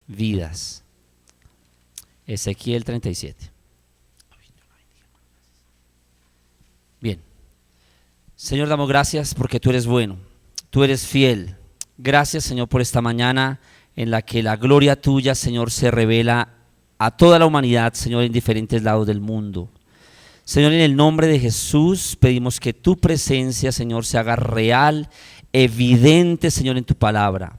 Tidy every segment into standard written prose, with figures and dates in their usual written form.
vidas. Ezequiel 37. Bien. Señor, damos gracias porque tú eres bueno, tú eres fiel. Gracias, Señor, por esta mañana en la que la gloria tuya, Señor, se revela a toda la humanidad, Señor, en diferentes lados del mundo. Señor, en el nombre de Jesús pedimos que tu presencia, Señor, se haga real, evidente, Señor, en tu palabra.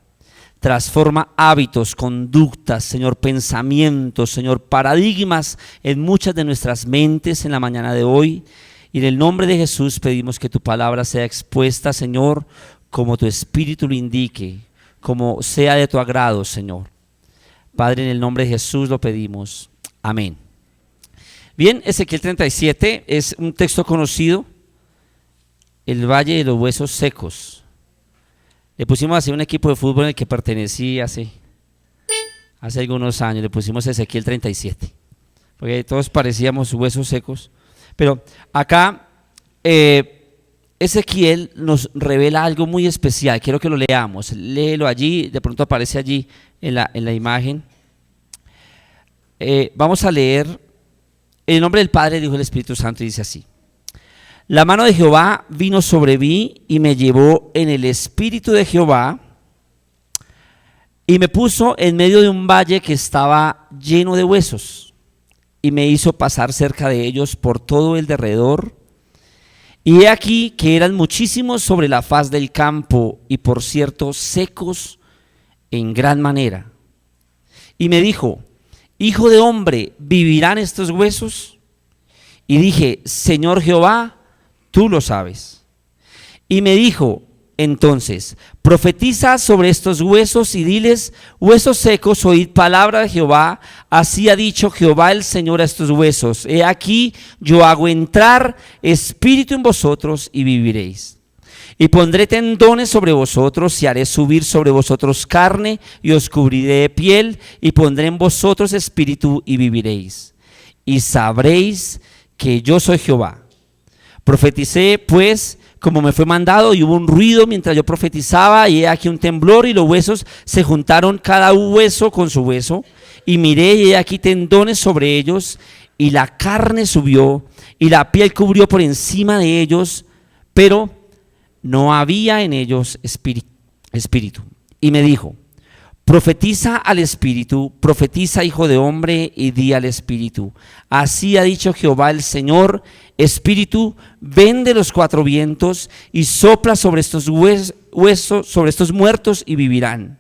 Transforma hábitos, conductas, Señor, pensamientos, Señor, paradigmas en muchas de nuestras mentes en la mañana de hoy. Y en el nombre de Jesús pedimos que tu palabra sea expuesta, Señor, como tu Espíritu lo indique, como sea de tu agrado, Señor. Padre, en el nombre de Jesús lo pedimos. Amén. Bien, Ezequiel 37 es un texto conocido, el Valle de los Huesos Secos. Le pusimos así un equipo de fútbol en el que pertenecí hace algunos años, le pusimos Ezequiel 37, porque todos parecíamos huesos secos. Pero acá Ezequiel nos revela algo muy especial, quiero que lo leamos, léelo allí, de pronto aparece allí en la imagen. Vamos a leer, en el nombre del Padre, del Hijo y del Espíritu Santo, y dice así: la mano de Jehová vino sobre mí y me llevó en el espíritu de Jehová y me puso en medio de un valle que estaba lleno de huesos. Y me hizo pasar cerca de ellos por todo el derredor, y he aquí que eran muchísimos sobre la faz del campo, y por cierto secos en gran manera. Y me dijo: hijo de hombre, ¿vivirán estos huesos? Y dije: Señor Jehová, tú lo sabes. Y me dijo entonces: profetiza sobre estos huesos y diles: huesos secos, oíd palabra de Jehová. Así ha dicho Jehová el Señor a estos huesos: he aquí yo hago entrar espíritu en vosotros y viviréis. Y pondré tendones sobre vosotros y haré subir sobre vosotros carne y os cubriré de piel y pondré en vosotros espíritu y viviréis. Y sabréis que yo soy Jehová. Profeticé pues como me fue mandado, y hubo un ruido mientras yo profetizaba, y he aquí un temblor, y los huesos se juntaron cada hueso con su hueso, y miré, y he aquí tendones sobre ellos, y la carne subió, y la piel cubrió por encima de ellos, pero no había en ellos espíritu. Y me dijo: profetiza al espíritu, profetiza, hijo de hombre, y di al espíritu: así ha dicho Jehová el Señor, espíritu, ven de los cuatro vientos y sopla sobre estos huesos, sobre estos muertos, y vivirán.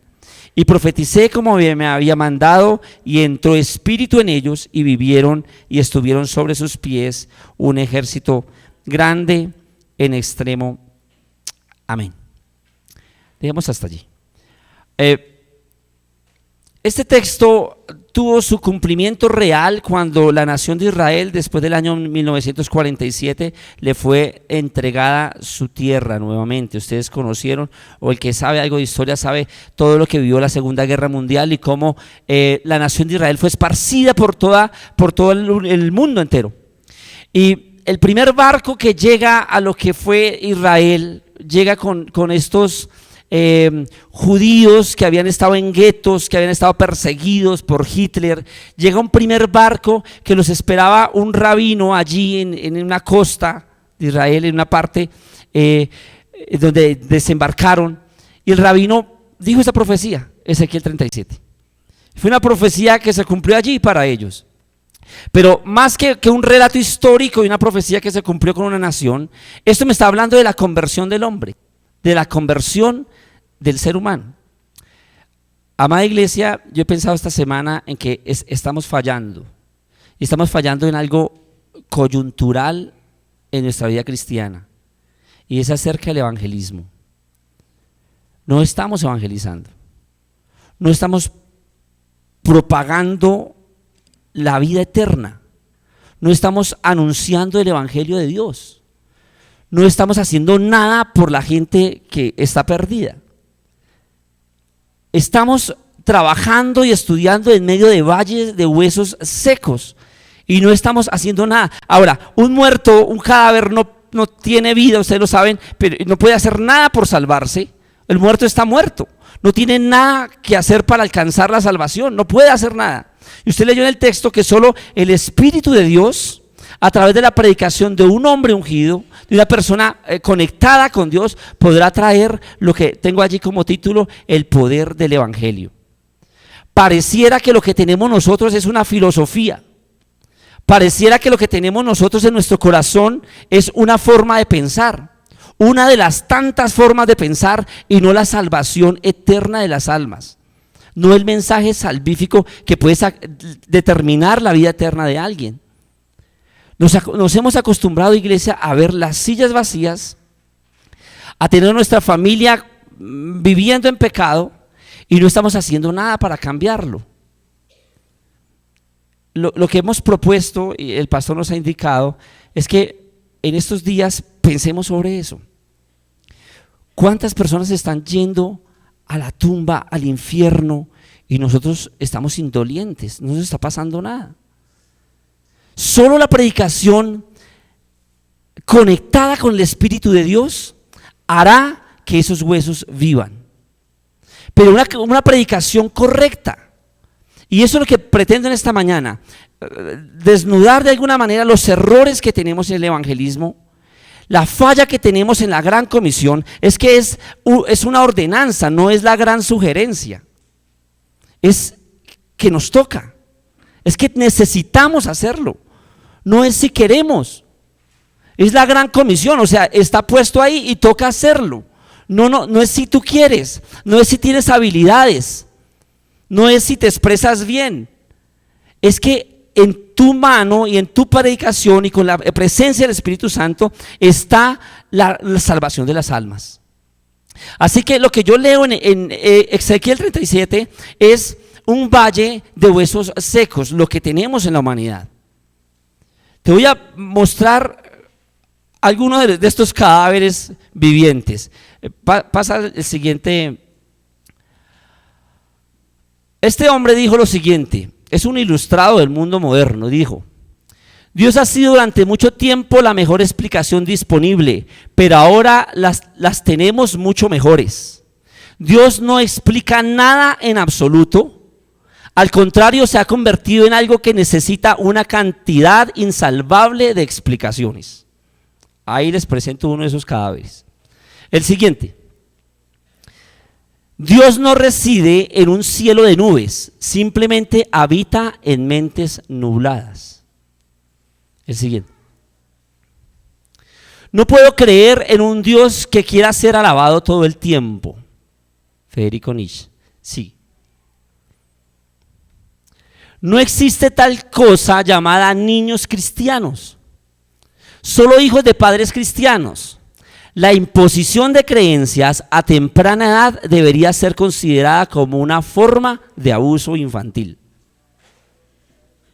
Y profeticé como me había mandado, y entró espíritu en ellos, y vivieron, y estuvieron sobre sus pies un ejército grande en extremo. Amén. Dejemos hasta allí. Este texto tuvo su cumplimiento real cuando la nación de Israel, después del año 1947, le fue entregada su tierra nuevamente. Ustedes conocieron, o el que sabe algo de historia sabe todo lo que vivió la Segunda Guerra Mundial y cómo la nación de Israel fue esparcida por todo el mundo entero. Y el primer barco que llega a lo que fue Israel, llega con estos judíos que habían estado en guetos, que habían estado perseguidos por Hitler. Llega un primer barco que los esperaba un rabino allí en una costa de Israel, en una parte donde desembarcaron, y el rabino dijo esa profecía, Ezequiel 37. Fue una profecía que se cumplió allí para ellos. Pero más que un relato histórico y una profecía que se cumplió con una nación, esto me está hablando de la conversión del hombre, de la conversión del ser humano. Amada iglesia, yo he pensado esta semana en que estamos fallando, y estamos fallando en algo coyuntural en nuestra vida cristiana, y es acerca del evangelismo. No estamos evangelizando, no estamos propagando la vida eterna, no estamos anunciando el evangelio de Dios, no estamos haciendo nada por la gente que está perdida. Estamos trabajando y estudiando en medio de valles de huesos secos y no estamos haciendo nada. Ahora, un muerto, un cadáver no tiene vida, ustedes lo saben, pero no puede hacer nada por salvarse. El muerto está muerto. No tiene nada que hacer para alcanzar la salvación. No puede hacer nada. Y usted leyó en el texto que solo el Espíritu de Dios, a través de la predicación de un hombre ungido, de una persona conectada con Dios, podrá traer lo que tengo allí como título, el poder del Evangelio. Pareciera que lo que tenemos nosotros es una filosofía. Pareciera que lo que tenemos nosotros en nuestro corazón es una forma de pensar, una de las tantas formas de pensar, y no la salvación eterna de las almas, no el mensaje salvífico que puede determinar la vida eterna de alguien. Nos hemos acostumbrado, iglesia, a ver las sillas vacías, a tener nuestra familia viviendo en pecado, y no estamos haciendo nada para cambiarlo. Lo que hemos propuesto, y el pastor nos ha indicado, es que en estos días pensemos sobre eso. ¿Cuántas personas están yendo a la tumba, al infierno, y nosotros estamos indolentes? No nos está pasando nada. Solo la predicación conectada con el Espíritu de Dios hará que esos huesos vivan. Pero una predicación correcta. Y eso es lo que pretendo en esta mañana, desnudar de alguna manera los errores que tenemos en el evangelismo. La falla que tenemos en la gran comisión es que es una ordenanza, no es la gran sugerencia. Es que nos toca, es que necesitamos hacerlo, no es si queremos, es la gran comisión, o sea, está puesto ahí y toca hacerlo. No es si tú quieres, no es si tienes habilidades, no es si te expresas bien, es que en tu mano y en tu predicación y con la presencia del Espíritu Santo está la salvación de las almas. Así que lo que yo leo en Ezequiel 37 es un valle de huesos secos, lo que tenemos en la humanidad. Te voy a mostrar algunos de estos cadáveres vivientes. Pasa el siguiente. Este hombre dijo lo siguiente, es un ilustrado del mundo moderno, dijo: Dios ha sido durante mucho tiempo la mejor explicación disponible, pero ahora las tenemos mucho mejores. Dios no explica nada en absoluto, al contrario, se ha convertido en algo que necesita una cantidad insalvable de explicaciones. Ahí les presento uno de esos cadáveres. El siguiente. Dios no reside en un cielo de nubes, simplemente habita en mentes nubladas. El siguiente. No puedo creer en un Dios que quiera ser alabado todo el tiempo. Federico Nietzsche. Sí. No existe tal cosa llamada niños cristianos, solo hijos de padres cristianos. La imposición de creencias a temprana edad debería ser considerada como una forma de abuso infantil.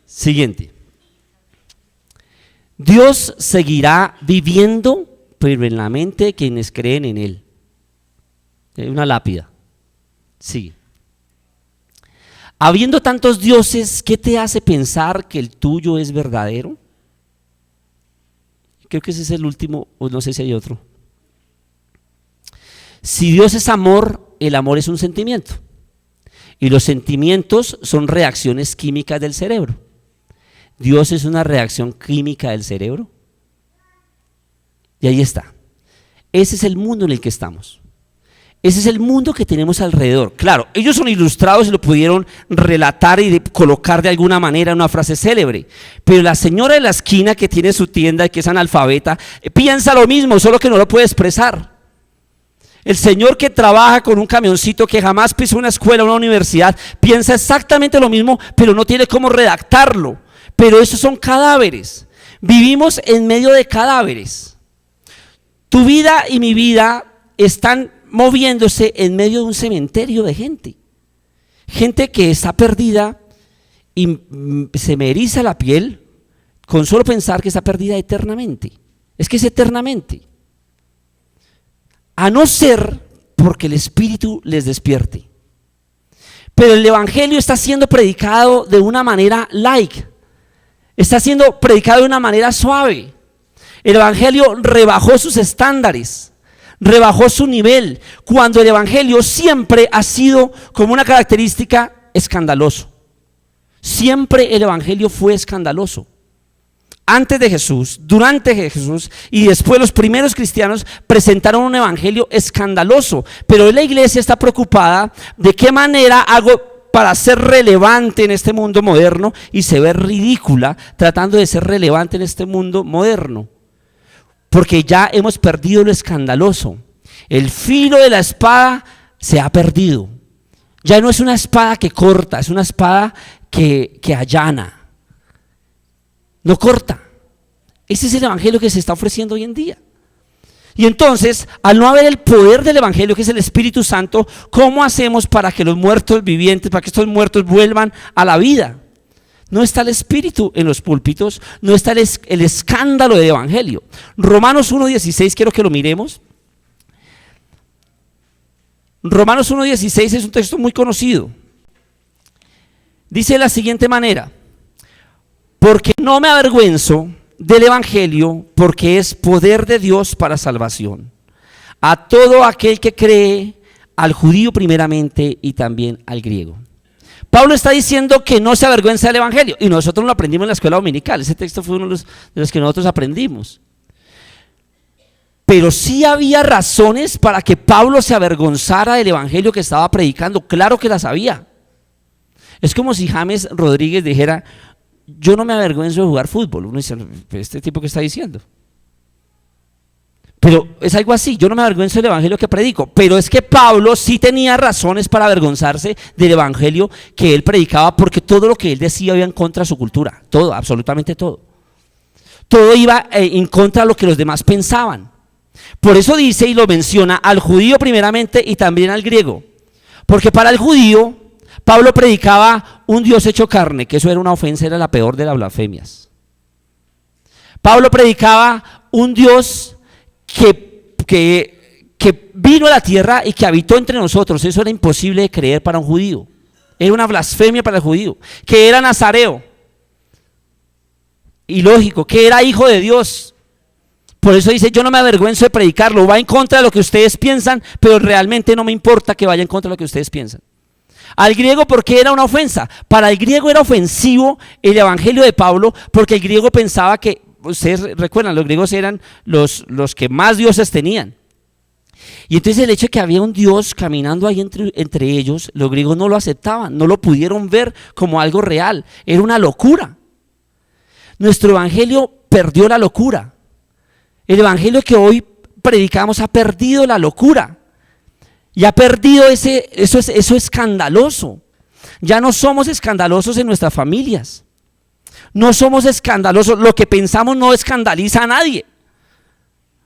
Siguiente. Dios seguirá viviendo, pero en la mente de quienes creen en Él. Una lápida. Sigue. Habiendo tantos dioses, ¿qué te hace pensar que el tuyo es verdadero? Creo que ese es el último, o no sé si hay otro. Si Dios es amor, el amor es un sentimiento. Y los sentimientos son reacciones químicas del cerebro. ¿Dios es una reacción química del cerebro? Y ahí está. Ese es el mundo en el que estamos. Ese es el mundo que tenemos alrededor. Claro, ellos son ilustrados y lo pudieron relatar y colocar de alguna manera en una frase célebre. Pero la señora de la esquina que tiene su tienda y que es analfabeta, piensa lo mismo, solo que no lo puede expresar. El señor que trabaja con un camioncito, que jamás pisó una escuela o una universidad, piensa exactamente lo mismo, pero no tiene cómo redactarlo. Pero esos son cadáveres. Vivimos en medio de cadáveres. Tu vida y mi vida están moviéndose en medio de un cementerio de gente. Gente que está perdida y se me eriza la piel con solo pensar que está perdida eternamente. Es que es eternamente. A no ser porque el Espíritu les despierte. Pero el Evangelio está siendo predicado de una manera light. Está siendo predicado de una manera suave. El Evangelio rebajó sus estándares, rebajó su nivel, cuando el evangelio siempre ha sido como una característica escandaloso. Siempre el evangelio fue escandaloso. Antes de Jesús, durante Jesús y después los primeros cristianos presentaron un evangelio escandaloso, pero hoy la iglesia está preocupada de qué manera hago para ser relevante en este mundo moderno, y se ve ridícula tratando de ser relevante en este mundo moderno, porque ya hemos perdido lo escandaloso. El filo de la espada se ha perdido. Ya no es una espada que corta, es una espada que allana. No corta. Ese es el evangelio que se está ofreciendo hoy en día. Y entonces, al no haber el poder del evangelio, que es el Espíritu Santo, ¿cómo hacemos para que los muertos vivientes, para que estos muertos vuelvan a la vida? No está el Espíritu en los púlpitos, no está el escándalo del evangelio. Romanos 1:16, quiero que lo miremos. Romanos 1:16 es un texto muy conocido. Dice de la siguiente manera: porque no me avergüenzo del evangelio, porque es poder de Dios para salvación a todo aquel que cree, al judío primeramente y también al griego. Pablo está diciendo que no se avergüenza del evangelio, y nosotros lo aprendimos en la escuela dominical. Ese texto fue uno de los que nosotros aprendimos. Pero sí había razones para que Pablo se avergonzara del evangelio que estaba predicando. Claro que las había. Es como si James Rodríguez dijera: yo no me avergüenzo de jugar fútbol. Uno dice: ¿este tipo qué está diciendo? Pero es algo así: yo no me avergüenzo del evangelio que predico. Pero es que Pablo sí tenía razones para avergonzarse del evangelio que él predicaba, porque todo lo que él decía iba en contra de su cultura. Todo, absolutamente todo. Todo iba en contra de lo que los demás pensaban. Por eso dice y lo menciona al judío primeramente y también al griego. Porque para el judío Pablo predicaba un Dios hecho carne, que eso era una ofensa, era la peor de las blasfemias. Pablo predicaba un Dios que vino a la tierra y que habitó entre nosotros. Eso era imposible de creer para un judío. Era una blasfemia para el judío. Que era nazareo. Ilógico, que era hijo de Dios. Por eso dice: yo no me avergüenzo de predicarlo. Va en contra de lo que ustedes piensan, pero realmente no me importa que vaya en contra de lo que ustedes piensan. Al griego, porque era una ofensa. Para el griego era ofensivo el evangelio de Pablo, porque el griego pensaba que, ustedes recuerdan, los griegos eran los que más dioses tenían. Y entonces el hecho de que había un Dios caminando ahí entre ellos, los griegos no lo aceptaban, no lo pudieron ver como algo real. Era una locura. Nuestro evangelio perdió la locura. El evangelio que hoy predicamos ha perdido la locura. Y ha perdido eso escandaloso. Ya no somos escandalosos en nuestras familias. No somos escandalosos. Lo que pensamos no escandaliza a nadie.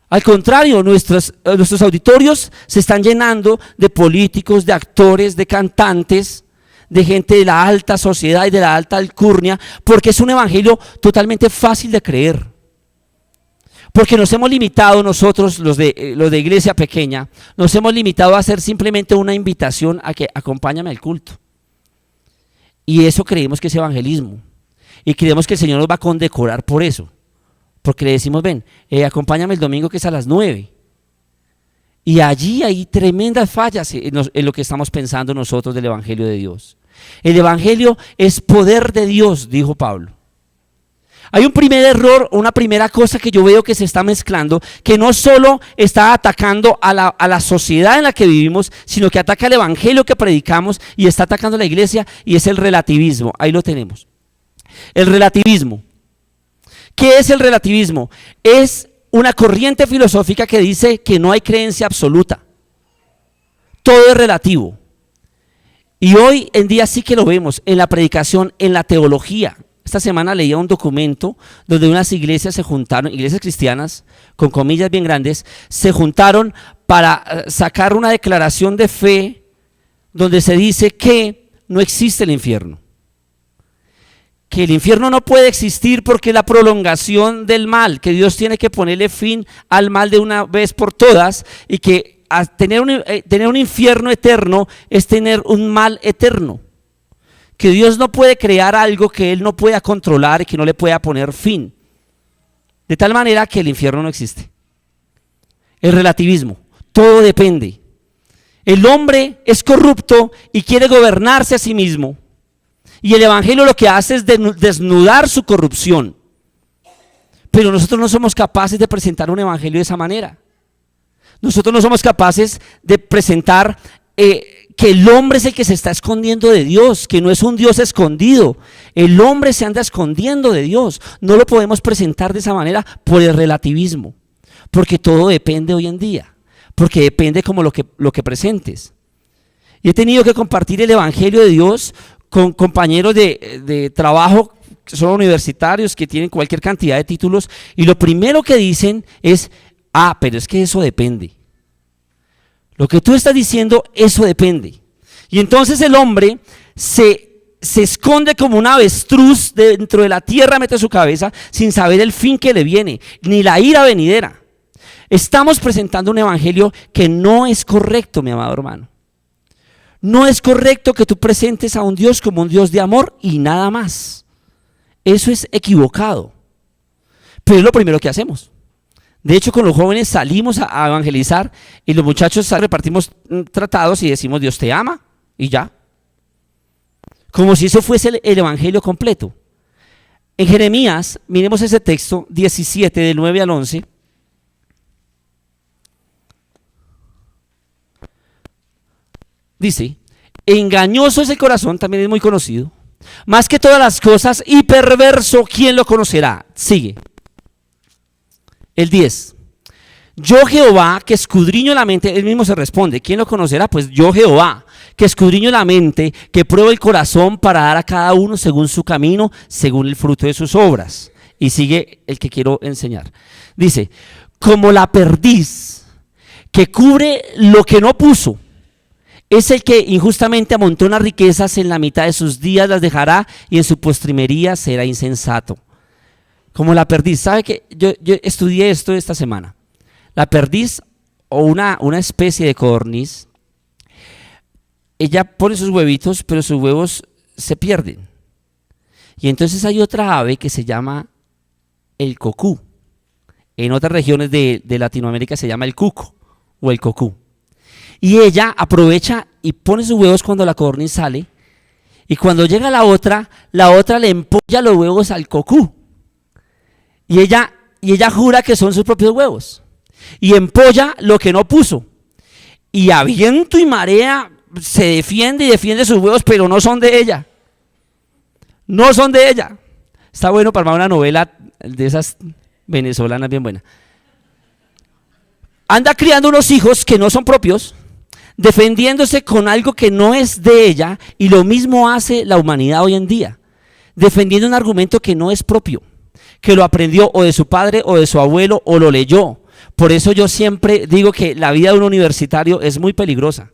Al contrario, nuestros auditorios se están llenando de políticos, de actores, de cantantes, de gente de la alta sociedad y de la alta alcurnia, porque es un evangelio totalmente fácil de creer. Porque nos hemos limitado nosotros, los de iglesia pequeña, nos hemos limitado a hacer simplemente una invitación a que acompáñame al culto. Y eso creemos que es evangelismo. Y creemos que el Señor nos va a condecorar por eso. Porque le decimos: ven, acompáñame el domingo que es a las 9. Y allí hay tremendas fallas en lo que estamos pensando nosotros del evangelio de Dios. El evangelio es poder de Dios, dijo Pablo. Hay un primer error, una primera cosa que yo veo que se está mezclando, que no solo está atacando a la sociedad en la que vivimos, sino que ataca el evangelio que predicamos y está atacando a la iglesia, y es el relativismo. Ahí lo tenemos. El relativismo. ¿Qué es el relativismo? Es una corriente filosófica que dice que no hay creencia absoluta. Todo es relativo. Y hoy en día sí que lo vemos en la predicación, en la teología. Esta semana leía un documento donde unas iglesias se juntaron, iglesias cristianas, con comillas bien grandes, se juntaron para sacar una declaración de fe donde se dice que no existe el infierno. Que el infierno no puede existir porque es la prolongación del mal, que Dios tiene que ponerle fin al mal de una vez por todas, y que tener un infierno eterno es tener un mal eterno. Que Dios no puede crear algo que Él no pueda controlar y que no le pueda poner fin. De tal manera que el infierno no existe. El relativismo. Todo depende. El hombre es corrupto y quiere gobernarse a sí mismo. Y el evangelio lo que hace es desnudar su corrupción. Pero nosotros no somos capaces de presentar un evangelio de esa manera. Nosotros no somos capaces de presentar que el hombre es el que se está escondiendo de Dios, que no es un Dios escondido. El hombre se anda escondiendo de Dios. No lo podemos presentar de esa manera por el relativismo, porque todo depende hoy en día, porque depende como lo que presentes. Y he tenido que compartir el evangelio de Dios con compañeros de trabajo que son universitarios, que tienen cualquier cantidad de títulos, y lo primero que dicen es: pero es que eso depende. Lo que tú estás diciendo, eso depende. Y entonces el hombre se esconde como un avestruz dentro de la tierra, mete su cabeza sin saber el fin que le viene, ni la ira venidera. Estamos presentando un evangelio que no es correcto, mi amado hermano. No es correcto que tú presentes a un Dios como un Dios de amor y nada más. Eso es equivocado. Pero es lo primero que hacemos. De hecho, con los jóvenes salimos a evangelizar y los muchachos repartimos tratados y decimos: Dios te ama, y ya. Como si eso fuese el evangelio completo. En Jeremías, miremos ese texto 17 del 9 al 11. Dice: engañoso es el corazón, también es muy conocido, más que todas las cosas, y perverso, ¿quién lo conocerá? Sigue. El 10. Yo Jehová, que escudriño la mente, él mismo se responde: ¿quién lo conocerá? Pues yo Jehová, que escudriño la mente, que pruebo el corazón para dar a cada uno según su camino, según el fruto de sus obras. Y sigue el que quiero enseñar. Dice: como la perdiz que cubre lo que no puso, es el que injustamente amontona riquezas, en la mitad de sus días las dejará, y en su postrimería será insensato. Como la perdiz. ¿Sabe qué? Yo estudié esto esta semana. La perdiz, o una especie de codorniz, ella pone sus huevitos, pero sus huevos se pierden. Y entonces hay otra ave que se llama el cocú. En otras regiones de Latinoamérica se llama el cuco o el cocú. Y ella aprovecha y pone sus huevos cuando la codorniz sale, y cuando llega la otra le empolla los huevos al cocú. Y ella jura que son sus propios huevos. Y empolla lo que no puso. Y a viento y marea se defiende y defiende sus huevos, pero no son de ella. No son de ella. Está bueno para armar una novela de esas venezolanas bien buena. Anda criando unos hijos que no son propios, defendiéndose con algo que no es de ella, y lo mismo hace la humanidad hoy en día, defendiendo un argumento que no es propio, que lo aprendió o de su padre o de su abuelo o lo leyó. Por eso yo siempre digo que la vida de un universitario es muy peligrosa,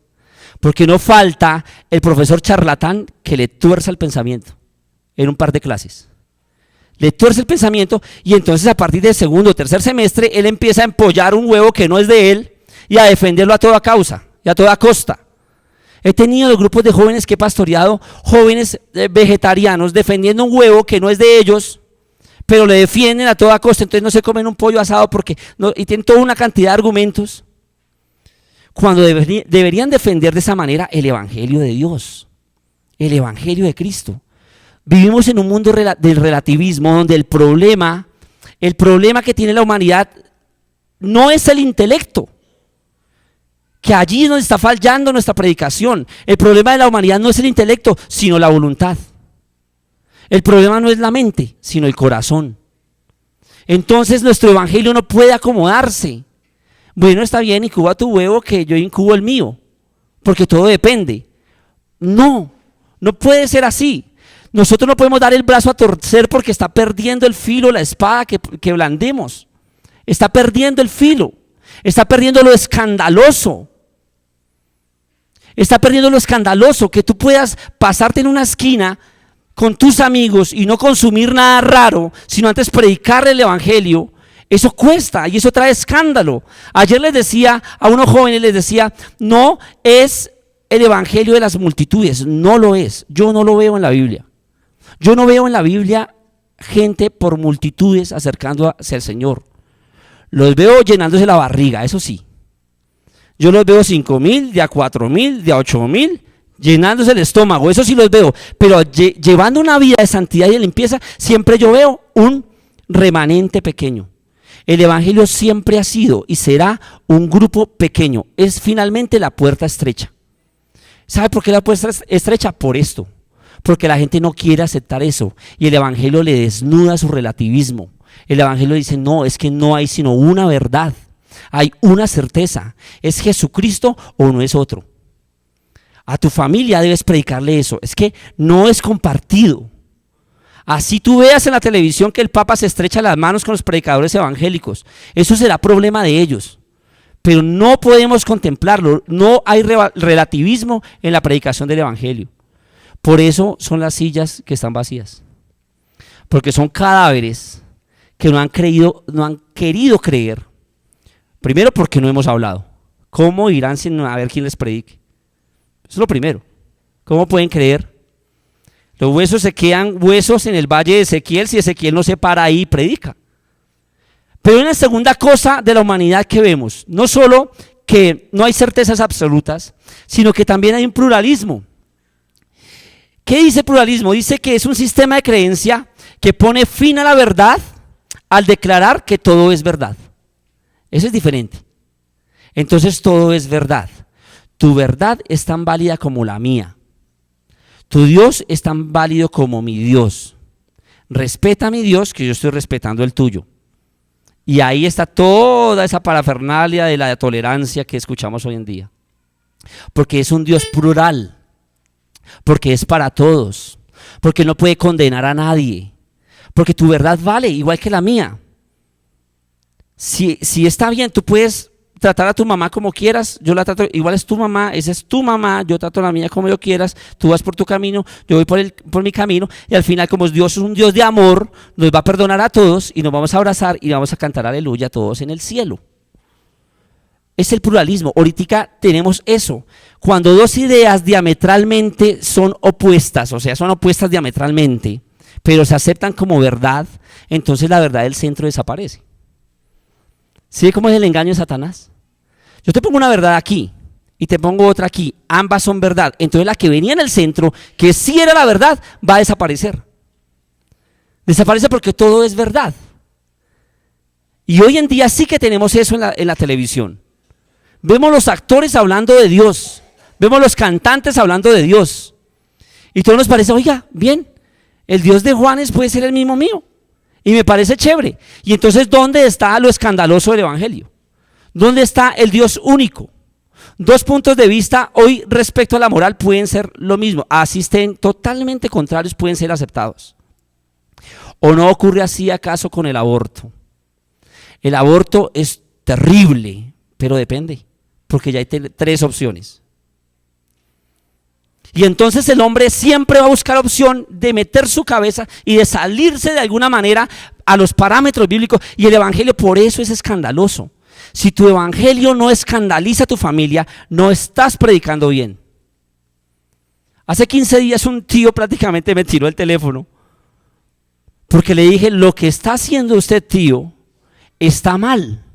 porque no falta el profesor charlatán que le tuerza el pensamiento en un par de clases. Le tuerce el pensamiento, y entonces a partir del segundo o tercer semestre él empieza a empollar un huevo que no es de él y a defenderlo a toda causa y a toda costa. He tenido los grupos de jóvenes que he pastoreado, jóvenes vegetarianos, defendiendo un huevo que no es de ellos, pero le defienden a toda costa. Entonces no se comen un pollo asado porque no, y tienen toda una cantidad de argumentos, cuando deberían defender de esa manera el evangelio de Dios, el evangelio de Cristo. Vivimos en un mundo del relativismo, donde el problema que tiene la humanidad no es el intelecto, que allí nos está fallando nuestra predicación. El problema de la humanidad no es el intelecto, sino la voluntad. El problema no es la mente, sino el corazón. Entonces nuestro evangelio no puede acomodarse. Bueno, está bien, incuba tu huevo que yo incubo el mío, porque todo depende. No puede ser así. Nosotros no podemos dar el brazo a torcer porque está perdiendo el filo, la espada que blandemos. Está perdiendo el filo, está perdiendo lo escandaloso. Está perdiendo lo escandaloso, que tú puedas pasarte en una esquina con tus amigos y no consumir nada raro, sino antes predicarle el evangelio. Eso cuesta y eso trae escándalo. Ayer les decía a unos jóvenes, les decía: no es el evangelio de las multitudes, no lo es. Yo no lo veo en la Biblia. Yo no veo en la Biblia gente por multitudes acercándose al Señor. Los veo llenándose la barriga, eso sí. Yo los veo 5.000, de a 4.000, de a 8.000, llenándose el estómago, eso sí los veo, pero llevando una vida de santidad y de limpieza, siempre yo veo un remanente pequeño. El evangelio siempre ha sido y será un grupo pequeño, es finalmente la puerta estrecha. ¿Sabe por qué la puerta es estrecha? Por esto, porque la gente no quiere aceptar eso y el evangelio le desnuda su relativismo. El evangelio dice, no, es que no hay sino una verdad, hay una certeza, es Jesucristo o no es otro. A tu familia debes predicarle eso, es que no es compartido. Así tú veas en la televisión que el Papa se estrecha las manos con los predicadores evangélicos, eso será problema de ellos, pero no podemos contemplarlo, no hay relativismo en la predicación del evangelio. Por eso son las sillas que están vacías, porque son cadáveres que no han querido creer. Primero porque no hemos hablado. ¿Cómo irán sin haber quien les predique? Eso es lo primero. ¿Cómo pueden creer? Los huesos se quedan huesos en el valle de Ezequiel si Ezequiel no se para ahí y predica. Pero hay una segunda cosa de la humanidad que vemos. No solo que no hay certezas absolutas, sino que también hay un pluralismo. ¿Qué dice pluralismo? Dice que es un sistema de creencia que pone fin a la verdad al declarar que todo es verdad. Eso es diferente. Entonces todo es verdad. Tu verdad es tan válida como la mía. Tu Dios es tan válido como mi Dios. Respeta a mi Dios que yo estoy respetando el tuyo. Y ahí está toda esa parafernalia de la tolerancia que escuchamos hoy en día. Porque es un Dios plural. Porque es para todos. Porque no puede condenar a nadie. Porque tu verdad vale igual que la mía. Si está bien, tú puedes tratar a tu mamá como quieras, yo la trato, igual es tu mamá, esa es tu mamá, yo trato a la mía como yo quieras, tú vas por tu camino, yo voy por mi camino, y al final como Dios es un Dios de amor, nos va a perdonar a todos y nos vamos a abrazar y vamos a cantar aleluya a todos en el cielo. Es el pluralismo. Ahorita tenemos eso. Cuando dos ideas diametralmente son opuestas, o sea, son opuestas diametralmente, pero se aceptan como verdad, entonces la verdad del centro desaparece. ¿Sí cómo es el engaño de Satanás? Yo te pongo una verdad aquí y te pongo otra aquí, ambas son verdad, entonces la que venía en el centro, que sí era la verdad, va a desaparecer. Desaparece porque todo es verdad. Y hoy en día sí que tenemos eso en la televisión. Vemos los actores hablando de Dios, vemos los cantantes hablando de Dios, y todo nos parece, oiga, bien, el Dios de Juanes puede ser el mismo mío. Y me parece chévere. Y entonces, ¿dónde está lo escandaloso del evangelio? ¿Dónde está el Dios único? Dos puntos de vista hoy respecto a la moral pueden ser lo mismo. Así estén totalmente contrarios, pueden ser aceptados. ¿O no ocurre así acaso con el aborto? El aborto es terrible, pero depende, porque ya hay tres opciones. Y entonces el hombre siempre va a buscar opción de meter su cabeza y de salirse de alguna manera a los parámetros bíblicos. Y el evangelio por eso es escandaloso. Si tu evangelio no escandaliza a tu familia, no estás predicando bien. Hace 15 días un tío prácticamente me tiró el teléfono porque le dije, lo que está haciendo usted, tío, está mal.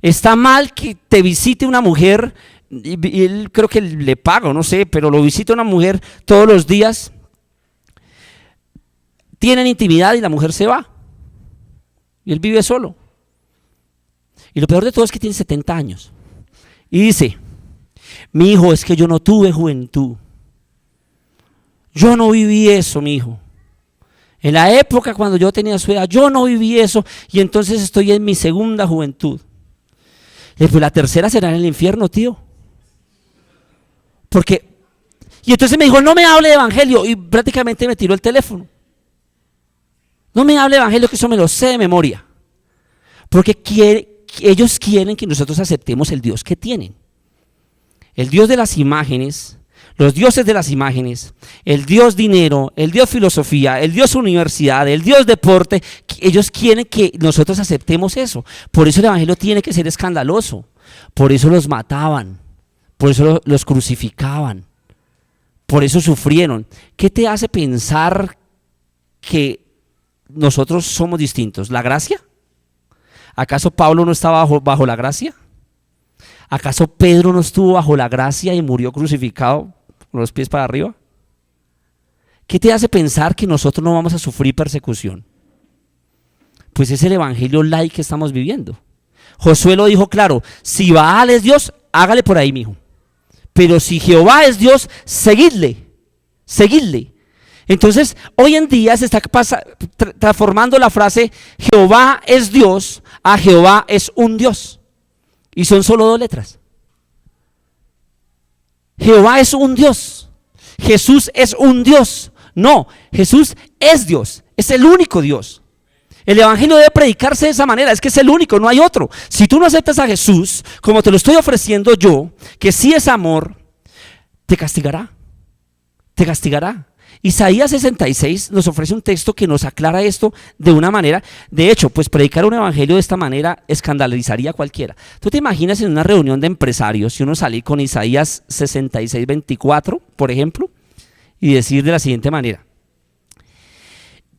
Está mal que te visite una mujer. Y él creo que le paga, no sé, pero lo visita una mujer todos los días, tienen intimidad y la mujer se va y él vive solo. Y lo peor de todo es que tiene 70 años y dice, mi hijo, es que yo no tuve juventud, yo no viví eso, mi hijo. En la época cuando yo tenía su edad, yo no viví eso y entonces estoy en mi segunda juventud. Y pues la tercera será en el infierno, tío. Y entonces me dijo, no me hable de evangelio, y prácticamente me tiró el teléfono. No me hable de evangelio, que eso me lo sé de memoria. Porque ellos quieren que nosotros aceptemos el Dios que tienen. El Dios de las imágenes, los dioses de las imágenes, el Dios dinero, el Dios filosofía, el Dios universidad, el Dios deporte. Ellos quieren que nosotros aceptemos eso. Por eso el evangelio tiene que ser escandaloso. Por eso los mataban. Por eso los crucificaban, por eso sufrieron. ¿Qué te hace pensar que nosotros somos distintos? ¿La gracia? ¿Acaso Pablo no estaba bajo la gracia? ¿Acaso Pedro no estuvo bajo la gracia y murió crucificado con los pies para arriba? ¿Qué te hace pensar que nosotros no vamos a sufrir persecución? Pues es el evangelio light que estamos viviendo. Josué lo dijo claro: si Baal es Dios, hágale por ahí, mijo. Pero si Jehová es Dios, seguidle, seguidle. Entonces, hoy en día se está transformando la frase Jehová es Dios a Jehová es un Dios. Y son solo 2 letras. Jehová es un Dios. Jesús es un Dios. No, Jesús es Dios. Es el único Dios. El evangelio debe predicarse de esa manera. Es que es el único, no hay otro. Si tú no aceptas a Jesús, como te lo estoy ofreciendo yo, que sí es amor, te castigará. Te castigará. Isaías 66 nos ofrece un texto que nos aclara esto de una manera. De hecho, pues predicar un evangelio de esta manera escandalizaría a cualquiera. ¿Tú te imaginas en una reunión de empresarios si uno salir con Isaías 66, 24, por ejemplo, y decir de la siguiente manera: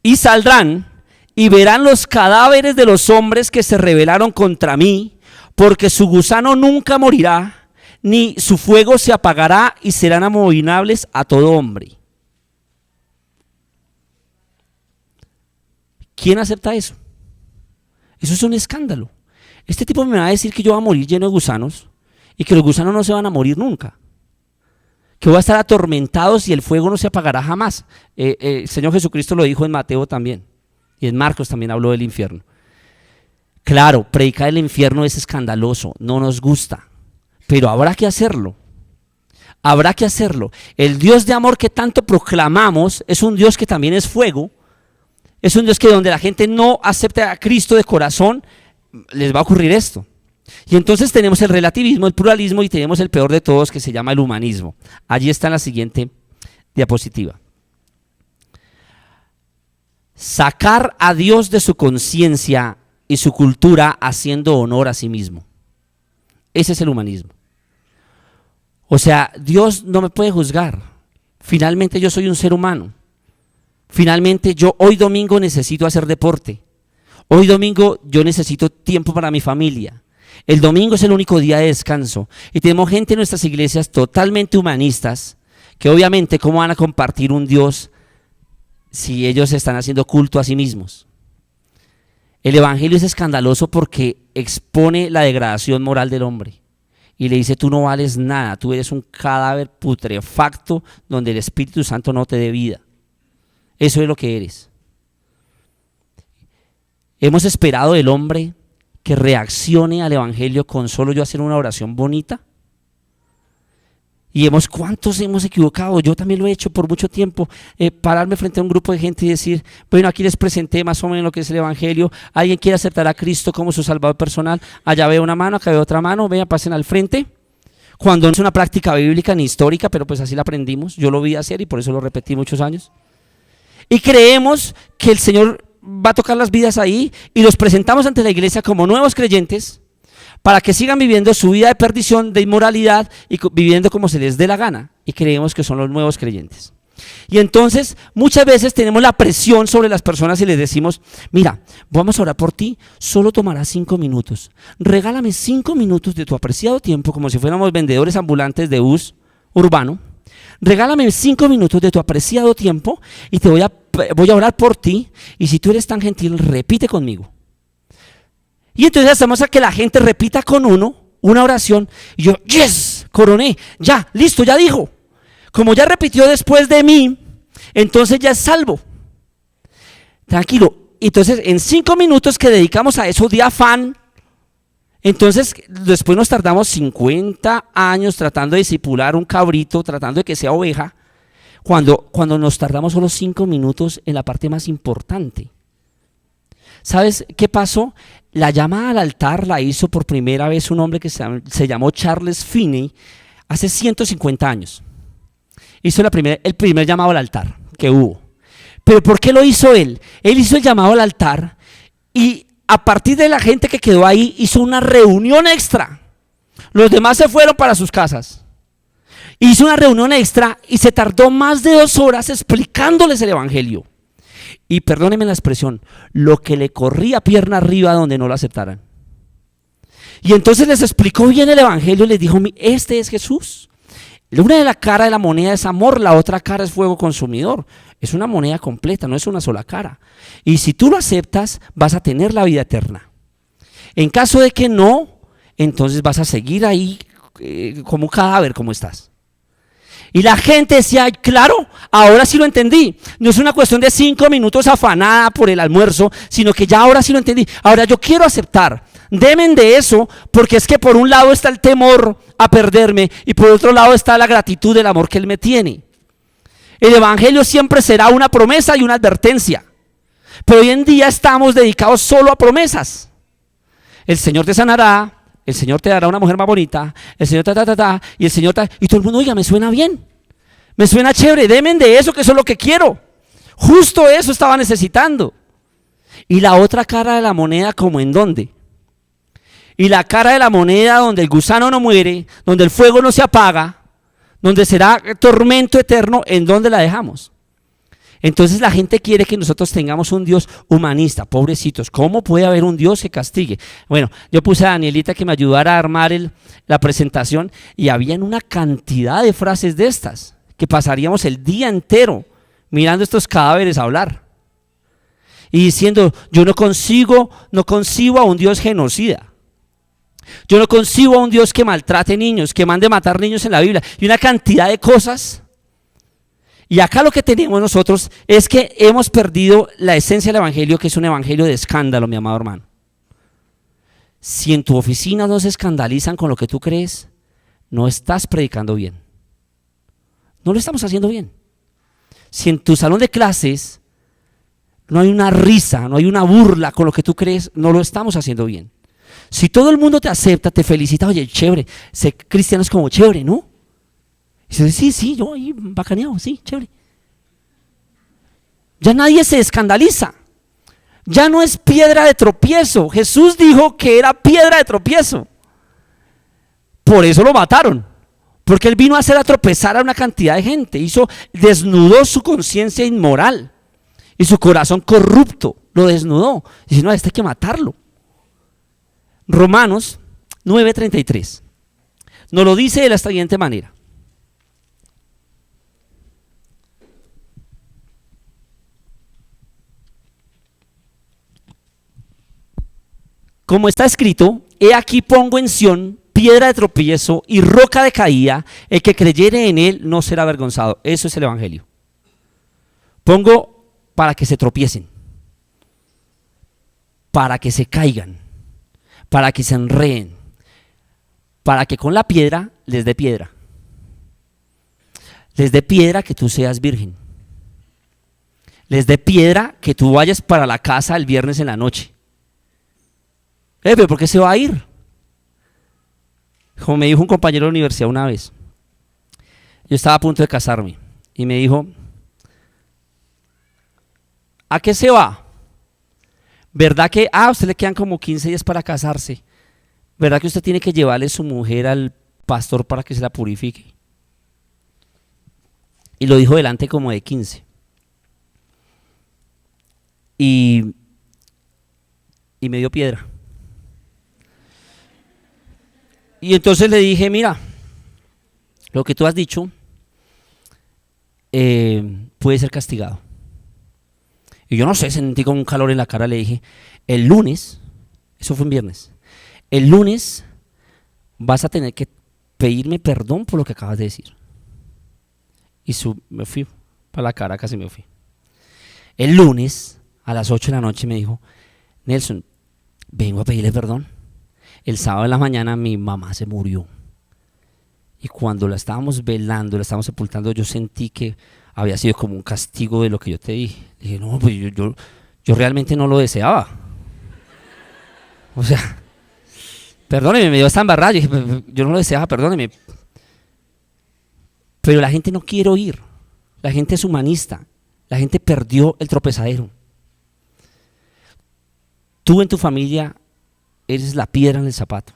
y saldrán y verán los cadáveres de los hombres que se rebelaron contra mí, porque su gusano nunca morirá, ni su fuego se apagará, y serán abominables a todo hombre. ¿Quién acepta eso? Eso es un escándalo. Este tipo me va a decir que yo voy a morir lleno de gusanos y que los gusanos no se van a morir nunca, que voy a estar atormentados y el fuego no se apagará jamás. El Señor Jesucristo lo dijo en Mateo también, y en Marcos también habló del infierno. Claro, predicar el infierno es escandaloso, no nos gusta, pero habrá que hacerlo. Habrá que hacerlo. El Dios de amor que tanto proclamamos es un Dios que también es fuego. Es un Dios que donde la gente no acepte a Cristo de corazón, les va a ocurrir esto. Y entonces tenemos el relativismo, el pluralismo, y tenemos el peor de todos, que se llama el humanismo. Allí está en la siguiente diapositiva. Sacar a Dios de su conciencia y su cultura haciendo honor a sí mismo. Ese es el humanismo. O sea, Dios no me puede juzgar. Finalmente yo soy un ser humano. Finalmente yo hoy domingo necesito hacer deporte. Hoy domingo yo necesito tiempo para mi familia. El domingo es el único día de descanso. Y tenemos gente en nuestras iglesias totalmente humanistas, que obviamente ¿cómo van a compartir un Dios si ellos están haciendo culto a sí mismos? El evangelio es escandaloso porque expone la degradación moral del hombre. Y le dice: tú no vales nada, tú eres un cadáver putrefacto donde el Espíritu Santo no te dé vida. Eso es lo que eres. Hemos esperado del hombre que reaccione al evangelio con solo yo hacer una oración bonita. Y ¿cuántos hemos equivocado? Yo también lo he hecho por mucho tiempo. Pararme frente a un grupo de gente y decir: bueno, aquí les presenté más o menos lo que es el evangelio. ¿Alguien quiere aceptar a Cristo como su salvador personal? Allá veo una mano, acá veo otra mano, vengan, pasen al frente. Cuando no es una práctica bíblica ni histórica, pero pues así la aprendimos. Yo lo vi hacer y por eso lo repetí muchos años. Y creemos que el Señor va a tocar las vidas ahí y los presentamos ante la iglesia como nuevos creyentes para que sigan viviendo su vida de perdición, de inmoralidad y viviendo como se les dé la gana. Y creemos que son los nuevos creyentes. Y entonces muchas veces tenemos la presión sobre las personas y les decimos: mira, vamos a orar por ti, solo tomarás 5 minutos. Regálame 5 minutos de tu apreciado tiempo, como si fuéramos vendedores ambulantes de bus urbano. Regálame 5 minutos de tu apreciado tiempo y voy a orar por ti, y si tú eres tan gentil, repite conmigo. Y entonces hacemos a que la gente repita con uno una oración y yo, yes, coroné, ya, listo, ya dijo. Como ya repitió después de mí, entonces ya es salvo. Tranquilo. Entonces en 5 minutos que dedicamos a eso de afán, entonces después nos tardamos 50 años tratando de discipular un cabrito, tratando de que sea oveja, cuando nos tardamos solo 5 minutos en la parte más importante. ¿Sabes qué pasó? La llamada al altar la hizo por primera vez un hombre que se llamó Charles Finney hace 150 años. Hizo el primer llamado al altar que hubo. ¿Pero por qué lo hizo él? Él hizo el llamado al altar y a partir de la gente que quedó ahí hizo una reunión extra. Los demás se fueron para sus casas. Hizo una reunión extra y se tardó más de 2 horas explicándoles el evangelio. Y perdónenme la expresión, lo que le corría pierna arriba donde no lo aceptaran. Y entonces les explicó bien el evangelio y les dijo, este es Jesús. Una de la cara de la moneda es amor, la otra cara es fuego consumidor. Es una moneda completa, no es una sola cara. Y si tú lo aceptas, vas a tener la vida eterna. En caso de que no, entonces vas a seguir ahí como un cadáver, como estás. Y la gente decía, "Ay, claro, ahora sí lo entendí. No es una cuestión de 5 minutos afanada por el almuerzo, sino que ya ahora sí lo entendí. Ahora yo quiero aceptar. Demen de eso, porque es que por un lado está el temor a perderme y por otro lado está la gratitud del amor que Él me tiene. El evangelio siempre será una promesa y una advertencia, pero hoy en día estamos dedicados solo a promesas. El Señor te sanará, el Señor te dará una mujer más bonita, el Señor y el Señor y todo el mundo, oiga, me suena bien, me suena chévere, demen de eso, que eso es lo que quiero. Justo eso estaba necesitando. Y la otra cara de la moneda, ¿como en dónde? Y la cara de la moneda donde el gusano no muere, donde el fuego no se apaga, donde será tormento eterno, ¿en dónde la dejamos? Entonces la gente quiere que nosotros tengamos un Dios humanista. Pobrecitos, ¿cómo puede haber un Dios que castigue? Bueno, yo puse a Danielita que me ayudara a armar la presentación y habían una cantidad de frases de estas, que pasaríamos el día entero mirando estos cadáveres hablar y diciendo, yo no concibo a un Dios genocida. Yo no concibo a un Dios que maltrate niños, que mande matar niños en la Biblia, y una cantidad de cosas. Y acá lo que tenemos nosotros es que hemos perdido la esencia del evangelio, que es un evangelio de escándalo, mi amado hermano. Si en tu oficina no se escandalizan con lo que tú crees, no estás predicando bien. No lo estamos haciendo bien. Si en tu salón de clases no hay una risa, no hay una burla con lo que tú crees, no lo estamos haciendo bien. Si todo el mundo te acepta, te felicita, oye, chévere, ser cristiano es como chévere, ¿no? Y dice, sí, yo ahí bacaneado, sí, chévere. Ya nadie se escandaliza, ya no es piedra de tropiezo. Jesús dijo que era piedra de tropiezo. Por eso lo mataron, porque Él vino a hacer a tropezar a una cantidad de gente, desnudó su conciencia inmoral y su corazón corrupto, lo desnudó. Dice, no, a este hay que matarlo. Romanos 9:33 nos lo dice de la siguiente manera. Como está escrito, he aquí pongo en Sión piedra de tropiezo y roca de caída, el que creyere en él no será avergonzado. Eso es el evangelio. Pongo para que se tropiecen, para que se caigan, para que se enreden, para que con la piedra les dé piedra. Les dé piedra que tú seas virgen. Les dé piedra que tú vayas para la casa el viernes en la noche. ¿Pero por qué se va a ir? Como me dijo un compañero de la universidad una vez, yo estaba a punto de casarme y me dijo, ¿a qué se va? ¿Verdad que, a usted le quedan como 15 días para casarse? ¿Verdad que usted tiene que llevarle su mujer al pastor para que se la purifique? Y lo dijo delante como de 15. Y me dio piedra. Y entonces le dije, mira, lo que tú has dicho puede ser castigado. Y yo no sé, sentí como un calor en la cara, le dije, el lunes, eso fue un viernes, el lunes vas a tener que pedirme perdón por lo que acabas de decir. Y me fui para la cara, casi me fui. El lunes a las 8 de la noche me dijo, Nelson, vengo a pedirle perdón. El sábado de la mañana mi mamá se murió. Y cuando la estábamos velando, la estábamos sepultando, yo sentí que había sido como un castigo de lo que yo te dije. Dije, no, pues yo realmente no lo deseaba. O sea, perdóneme, me dio esta embarrada. Yo dije, yo no lo deseaba, perdóneme. Pero la gente no quiere oír. La gente es humanista. La gente perdió el tropezadero. Tú en tu familia eres la piedra en el zapato.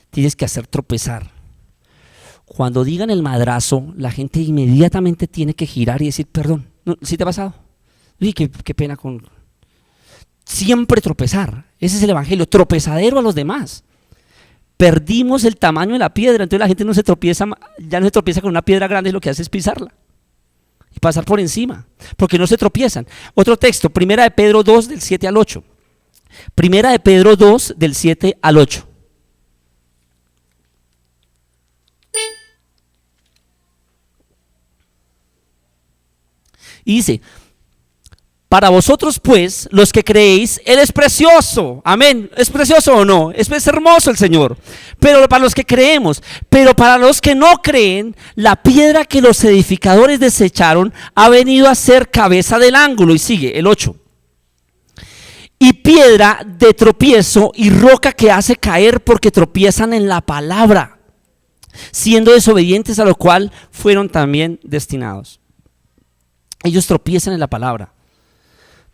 Tienes que hacer tropezar. Cuando digan el madrazo, la gente inmediatamente tiene que girar y decir perdón. ¿No? ¿Sí te ha pasado? Uy, qué pena con... siempre tropezar. Ese es el evangelio, tropezadero a los demás. Perdimos el tamaño de la piedra, entonces la gente no se tropieza, ya no se tropieza con una piedra grande, lo que hace es pisarla y pasar por encima, porque no se tropiezan. Otro texto, Primera de Pedro 2, del 7 al 8. Primera de Pedro 2, del 7 al 8. Y dice: para vosotros pues, los que creéis, Él es precioso. Amén. ¿Es precioso o no? Es hermoso el Señor. Pero para los que creemos, pero para los que no creen, la piedra que los edificadores desecharon ha venido a ser cabeza del ángulo. Y sigue el 8. Y piedra de tropiezo y roca que hace caer porque tropiezan en la palabra, siendo desobedientes, a lo cual fueron también destinados. Ellos tropiezan en la palabra.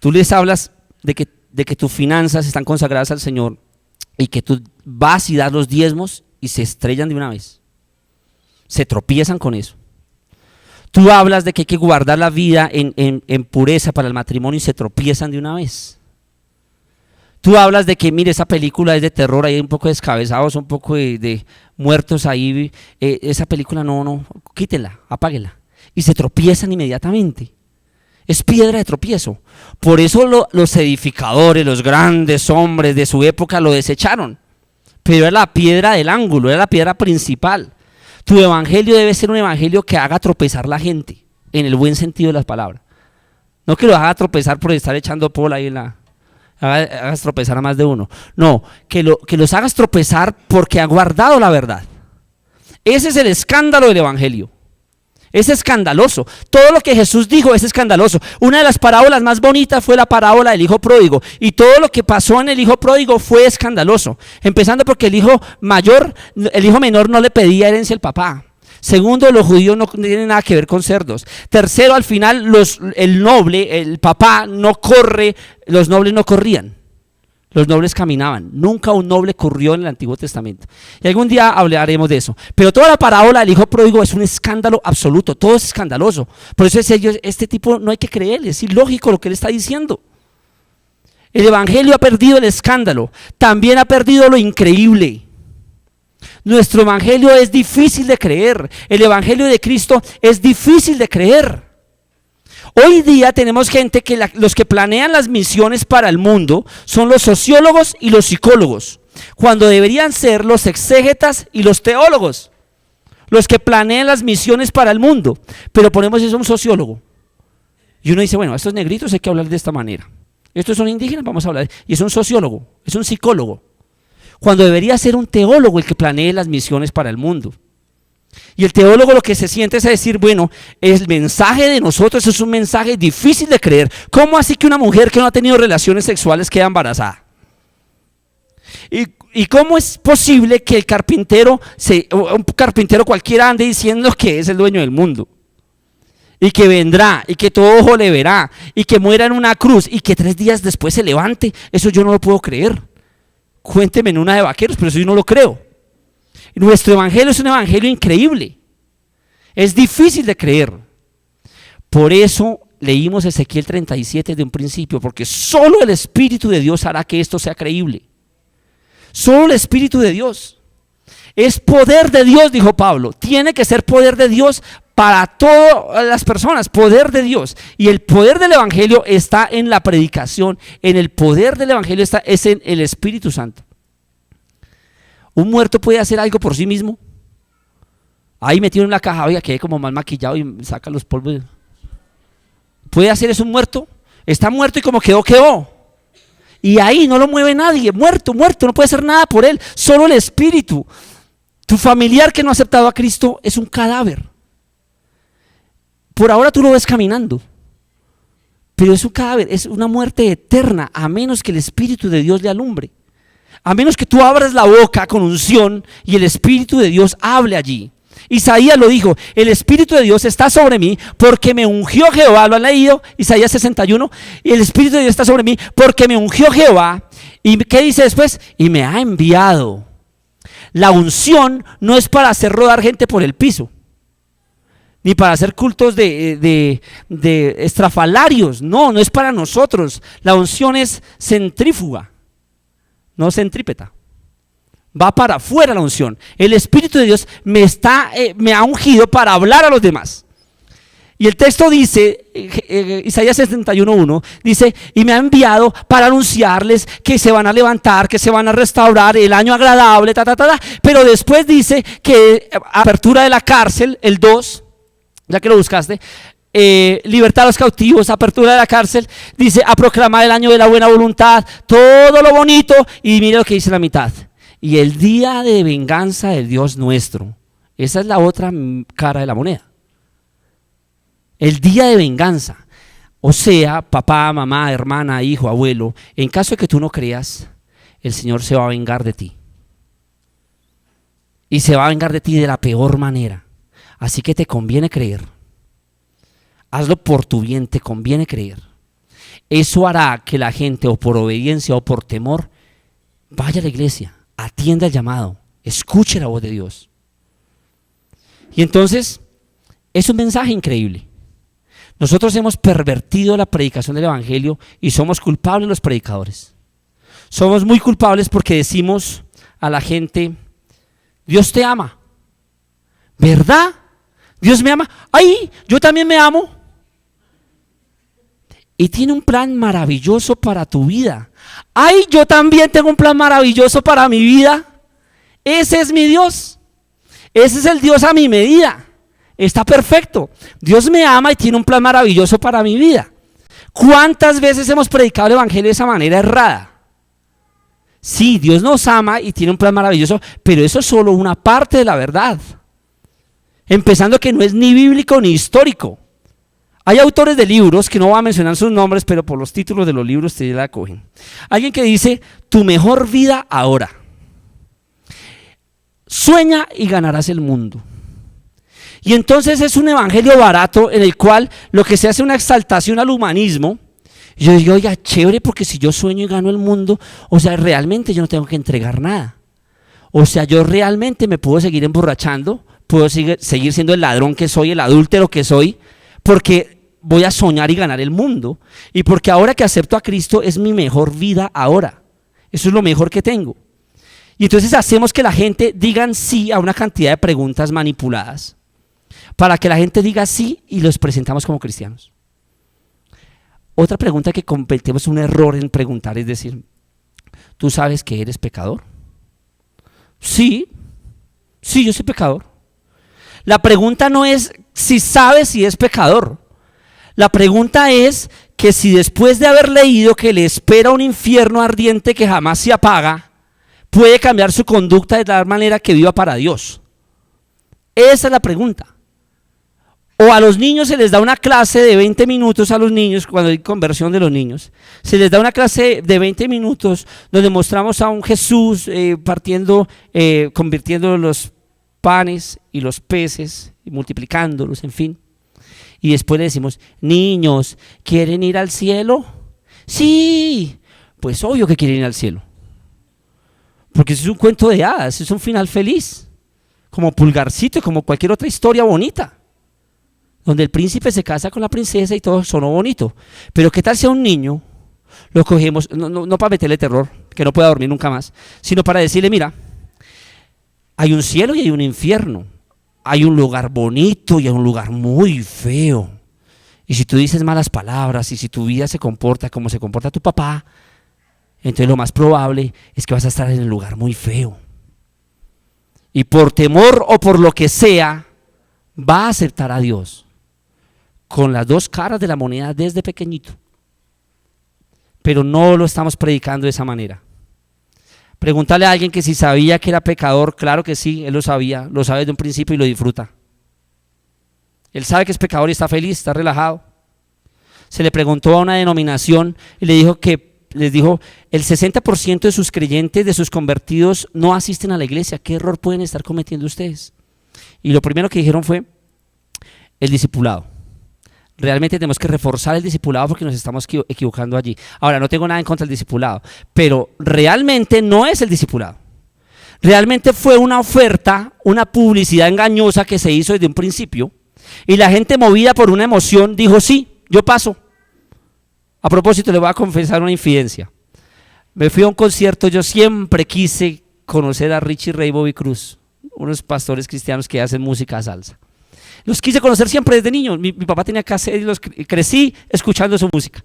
Tú les hablas de que tus finanzas están consagradas al Señor y que tú vas y das los diezmos y se estrellan de una vez. Se tropiezan con eso. Tú hablas de que hay que guardar la vida en pureza para el matrimonio y se tropiezan de una vez. Tú hablas de que, mire, esa película es de terror, hay un poco de descabezados, un poco de muertos ahí. Esa película no, quítela, apáguela. Y se tropiezan inmediatamente. Es piedra de tropiezo. Por eso los edificadores, los grandes hombres de su época lo desecharon. Pero era la piedra del ángulo, era la piedra principal. Tu evangelio debe ser un evangelio que haga tropezar a la gente, en el buen sentido de las palabras. No que lo haga tropezar por estar echando pola ahí hagas tropezar a más de uno. No, que los hagas tropezar porque han guardado la verdad. Ese es el escándalo del evangelio. Es escandaloso. Todo lo que Jesús dijo es escandaloso. Una de las parábolas más bonitas fue la parábola del hijo pródigo. Y todo lo que pasó en el hijo pródigo fue escandaloso. Empezando porque el hijo menor no le pedía herencia al papá. Segundo, los judíos no tienen nada que ver con cerdos. Tercero, al final el noble, el papá no corre, los nobles no corrían. Los nobles caminaban. Nunca un noble corrió en el Antiguo Testamento. Y algún día hablaremos de eso. Pero toda la parábola del hijo pródigo es un escándalo absoluto. Todo es escandaloso. Por eso este tipo no hay que creerle. Es ilógico lo que él está diciendo. El evangelio ha perdido el escándalo. También ha perdido lo increíble. Nuestro evangelio es difícil de creer. El evangelio de Cristo es difícil de creer. Hoy día tenemos gente que los que planean las misiones para el mundo son los sociólogos y los psicólogos, cuando deberían ser los exégetas y los teólogos, los que planean las misiones para el mundo. Pero ponemos eso a un sociólogo y uno dice, bueno, a estos negritos hay que hablar de esta manera, estos son indígenas, vamos a hablar, y es un sociólogo, es un psicólogo, cuando debería ser un teólogo el que planee las misiones para el mundo. Y el teólogo lo que se siente es a decir, bueno, el mensaje de nosotros es un mensaje difícil de creer. ¿Cómo así que una mujer que no ha tenido relaciones sexuales queda embarazada? ¿Y cómo es posible que un carpintero cualquiera ande diciendo que es el dueño del mundo? Y que vendrá, y que todo ojo le verá, y que muera en una cruz, y que 3 días después se levante. Eso yo no lo puedo creer. Cuénteme en una de vaqueros, pero eso yo no lo creo. Nuestro evangelio es un evangelio increíble. Es difícil de creer. Por eso leímos Ezequiel 37 de un principio, porque solo el Espíritu de Dios hará que esto sea creíble. Solo el Espíritu de Dios. Es poder de Dios, dijo Pablo. Tiene que ser poder de Dios para todas las personas, poder de Dios. Y el poder del evangelio está en la predicación. En el poder del evangelio es en el Espíritu Santo. ¿Un muerto puede hacer algo por sí mismo? Ahí metido en la caja, oiga, quedé como mal maquillado y saca los polvos. ¿Puede hacer eso un muerto? Está muerto y como quedó, quedó. Y ahí no lo mueve nadie, muerto, no puede hacer nada por él, solo el Espíritu. Tu familiar que no ha aceptado a Cristo es un cadáver. Por ahora tú lo ves caminando, pero es un cadáver, es una muerte eterna, a menos que el Espíritu de Dios le alumbre. A menos que tú abras la boca con unción y el Espíritu de Dios hable allí. Isaías lo dijo, el Espíritu de Dios está sobre mí porque me ungió Jehová. ¿Lo han leído? Isaías 61. Y el Espíritu de Dios está sobre mí porque me ungió Jehová. ¿Y qué dice después? Y me ha enviado. La unción no es para hacer rodar gente por el piso. ni para hacer cultos de estrafalarios. No, no es para nosotros. La unción es centrífuga, no centrípeta. Va para afuera la unción. El Espíritu de Dios me ha ungido para hablar a los demás. Y el texto dice, Isaías 61:1, dice, y me ha enviado para anunciarles que se van a levantar, que se van a restaurar, el año agradable, Pero después dice que apertura de la cárcel, el 2, ya que lo buscaste, libertad a los cautivos, apertura de la cárcel, dice a proclamar el año de la buena voluntad, todo lo bonito, y mire lo que dice la mitad, y el día de venganza del Dios nuestro. Esa es la otra cara de la moneda. El día de venganza, o sea, papá, mamá, hermana, hijo, abuelo, en caso de que tú no creas, el Señor se va a vengar de ti. Y se va a vengar de ti de la peor manera. Así que te conviene creer. Hazlo por tu bien, te conviene creer. Eso hará que la gente, o por obediencia o por temor, vaya a la iglesia, atienda el llamado, escuche la voz de Dios. Y entonces, es un mensaje increíble. Nosotros hemos pervertido la predicación del evangelio y somos culpables los predicadores. Somos muy culpables porque decimos a la gente, Dios te ama. ¿Verdad? Dios me ama. ¡Ay! Yo también me amo. Y tiene un plan maravilloso para tu vida. ¡Ay! Yo también tengo un plan maravilloso para mi vida. Ese es mi Dios. Ese es el Dios a mi medida. Está perfecto. Dios me ama y tiene un plan maravilloso para mi vida. ¿Cuántas veces hemos predicado el evangelio de esa manera errada? Sí, Dios nos ama y tiene un plan maravilloso, pero eso es solo una parte de la verdad. Empezando que no es ni bíblico ni histórico. Hay autores de libros, que no voy a mencionar sus nombres, pero por los títulos de los libros te la cogen. Alguien que dice, tu mejor vida ahora. Sueña y ganarás el mundo. Y entonces es un evangelio barato en el cual lo que se hace es una exaltación al humanismo. Yo digo, oiga, chévere, porque si yo sueño y gano el mundo, o sea, realmente yo no tengo que entregar nada. O sea, yo realmente me puedo seguir emborrachando, puedo seguir siendo el ladrón que soy, el adúltero que soy, porque voy a soñar y ganar el mundo. Y porque ahora que acepto a Cristo es mi mejor vida ahora. Eso es lo mejor que tengo. Y entonces hacemos que la gente digan sí a una cantidad de preguntas manipuladas, para que la gente diga sí y los presentamos como cristianos. Otra pregunta que cometemos un error en preguntar es decir, ¿tú sabes que eres pecador? Sí, yo soy pecador. La pregunta no es si sabes si es pecador. La pregunta es que si después de haber leído que le espera un infierno ardiente que jamás se apaga, puede cambiar su conducta de tal manera que viva para Dios. Esa es la pregunta. O a los niños se les da una clase de 20 minutos a los niños, cuando hay conversión de los niños, se les da una clase de 20 minutos donde mostramos a un Jesús convirtiendo los panes y los peces, y multiplicándolos, en fin. Y después le decimos, niños, ¿quieren ir al cielo? Sí, pues obvio que quieren ir al cielo. Porque eso es un cuento de hadas, es un final feliz, como Pulgarcito, como cualquier otra historia bonita, donde el príncipe se casa con la princesa y todo sonó bonito. Pero ¿qué tal si a un niño lo cogemos, no para meterle terror, que no pueda dormir nunca más, sino para decirle, mira, hay un cielo y hay un infierno, hay un lugar bonito y hay un lugar muy feo, y si tú dices malas palabras y si tu vida se comporta como se comporta tu papá, entonces lo más probable es que vas a estar en el lugar muy feo, y por temor o por lo que sea va a aceptar a Dios con las dos caras de la moneda desde pequeñito. Pero no lo estamos predicando de esa manera. Pregúntale a alguien que si sabía que era pecador. Claro que sí, él lo sabía, lo sabe desde un principio y lo disfruta. Él sabe que es pecador y está feliz, está relajado. Se le preguntó a una denominación y les dijo, el 60% de sus creyentes, de sus convertidos, no asisten a la iglesia. ¿Qué error pueden estar cometiendo ustedes? Y lo primero que dijeron fue el discipulado. Realmente tenemos que reforzar el discipulado porque nos estamos equivocando allí. Ahora, no tengo nada en contra del discipulado, pero realmente no es el discipulado. Realmente fue una oferta, una publicidad engañosa que se hizo desde un principio, Y la gente, movida por una emoción, dijo: sí, yo paso. A propósito, le voy a confesar una infidencia. Me fui a un concierto, yo siempre quise conocer a Richie Ray y Bobby Cruz, unos pastores cristianos que hacen música salsa. Los quise conocer siempre desde niño. Mi papá tenía cassette y crecí escuchando su música.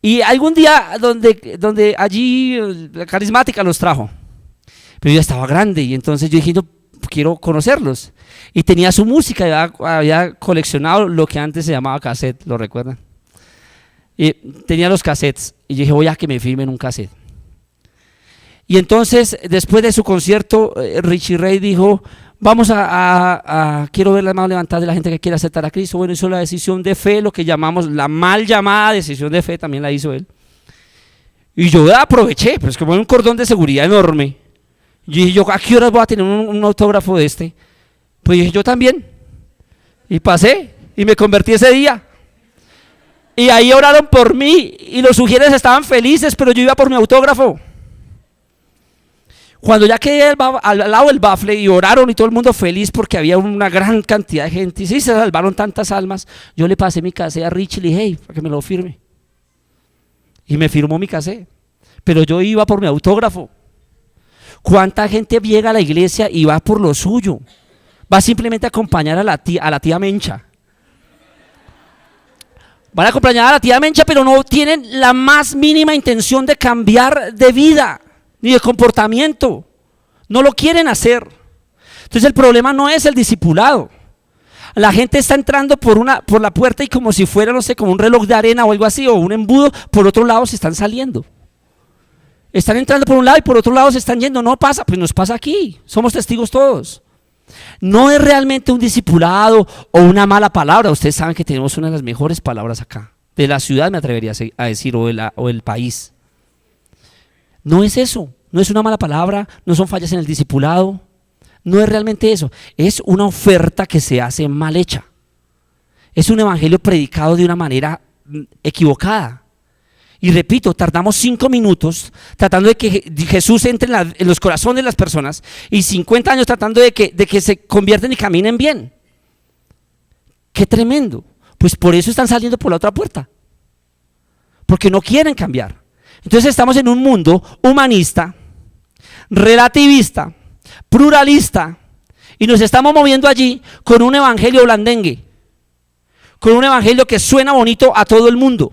Y algún día donde allí la carismática los trajo, pero yo ya estaba grande y entonces yo dije: no, quiero conocerlos. Y tenía su música, había coleccionado lo que antes se llamaba cassette, ¿lo recuerdan? Y tenía los cassettes y yo dije: voy a que me firmen un cassette. Y entonces, después de su concierto, Richie Ray dijo: vamos quiero ver la mano levantada de la gente que quiere aceptar a Cristo. Bueno, hizo la decisión de fe, lo que llamamos la mal llamada decisión de fe, también la hizo él. Y yo aproveché, pero es como un cordón de seguridad enorme. Y dije: ¿a qué horas voy a tener un autógrafo de este? Pues dije: yo también. Y pasé, y me convertí ese día. Y ahí oraron por mí, y los sugieres estaban felices, pero yo iba por mi autógrafo. Cuando ya quedé al lado del bafle y oraron y todo el mundo feliz porque había una gran cantidad de gente y sí, se salvaron tantas almas, yo le pasé mi cassette a Richie y le dije: hey, para que me lo firme. Y me firmó mi cassette, pero yo iba por mi autógrafo. ¿Cuánta gente llega a la iglesia y va por lo suyo? Va simplemente a acompañar a la tía Mencha. Van a acompañar a la tía Mencha, pero no tienen la más mínima intención de cambiar de vida ni de comportamiento, no lo quieren hacer. Entonces el problema no es el discipulado. La gente está entrando por la puerta y como si fuera, no sé, como un reloj de arena o algo así, o un embudo, por otro lado se están saliendo. Están entrando por un lado y por otro lado se están yendo. No pasa, pues nos pasa aquí, somos testigos todos. No es realmente un discipulado o una mala palabra. Ustedes saben que tenemos una de las mejores palabras acá, de la ciudad me atrevería a decir, o el país. No es eso, no es una mala palabra, no son fallas en el discipulado, no es realmente eso, es una oferta que se hace mal hecha, es un evangelio predicado de una manera equivocada. Y repito, tardamos 5 minutos tratando de que Jesús entre en los corazones de las personas y 50 años tratando de que se convierten y caminen bien. ¡Qué tremendo! Pues por eso están saliendo por la otra puerta, porque no quieren cambiar. Entonces estamos en un mundo humanista, relativista, pluralista, y nos estamos moviendo allí con un evangelio blandengue, con un evangelio que suena bonito a todo el mundo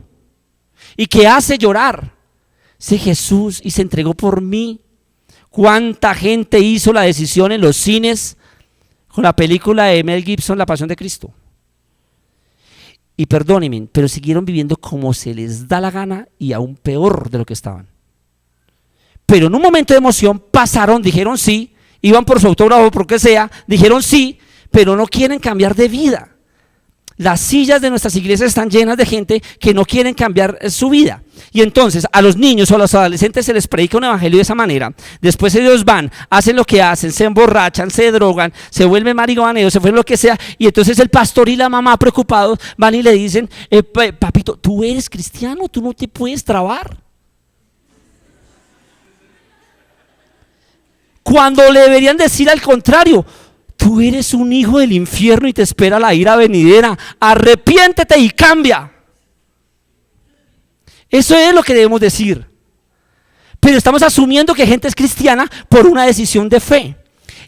y que hace llorar. Si Jesús y se entregó por mí, ¿cuánta gente hizo la decisión en los cines con la película de Mel Gibson, La Pasión de Cristo? Y perdónenme, pero siguieron viviendo como se les da la gana y aún peor de lo que estaban. Pero en un momento de emoción pasaron, dijeron sí, iban por su autógrafo, por lo que sea, dijeron sí, pero no quieren cambiar de vida. Las sillas de nuestras iglesias están llenas de gente que no quieren cambiar su vida. Y entonces a los niños o a los adolescentes se les predica un evangelio de esa manera. Después ellos van, hacen lo que hacen, se emborrachan, se drogan, se vuelven marihuaneros, se vuelven lo que sea. Y entonces el pastor y la mamá preocupados van y le dicen: papito, tú eres cristiano, tú no te puedes trabar. Cuando le deberían decir al contrario: tú eres un hijo del infierno y te espera la ira venidera, arrepiéntete y cambia. Eso es lo que debemos decir. Pero estamos asumiendo que gente es cristiana por una decisión de fe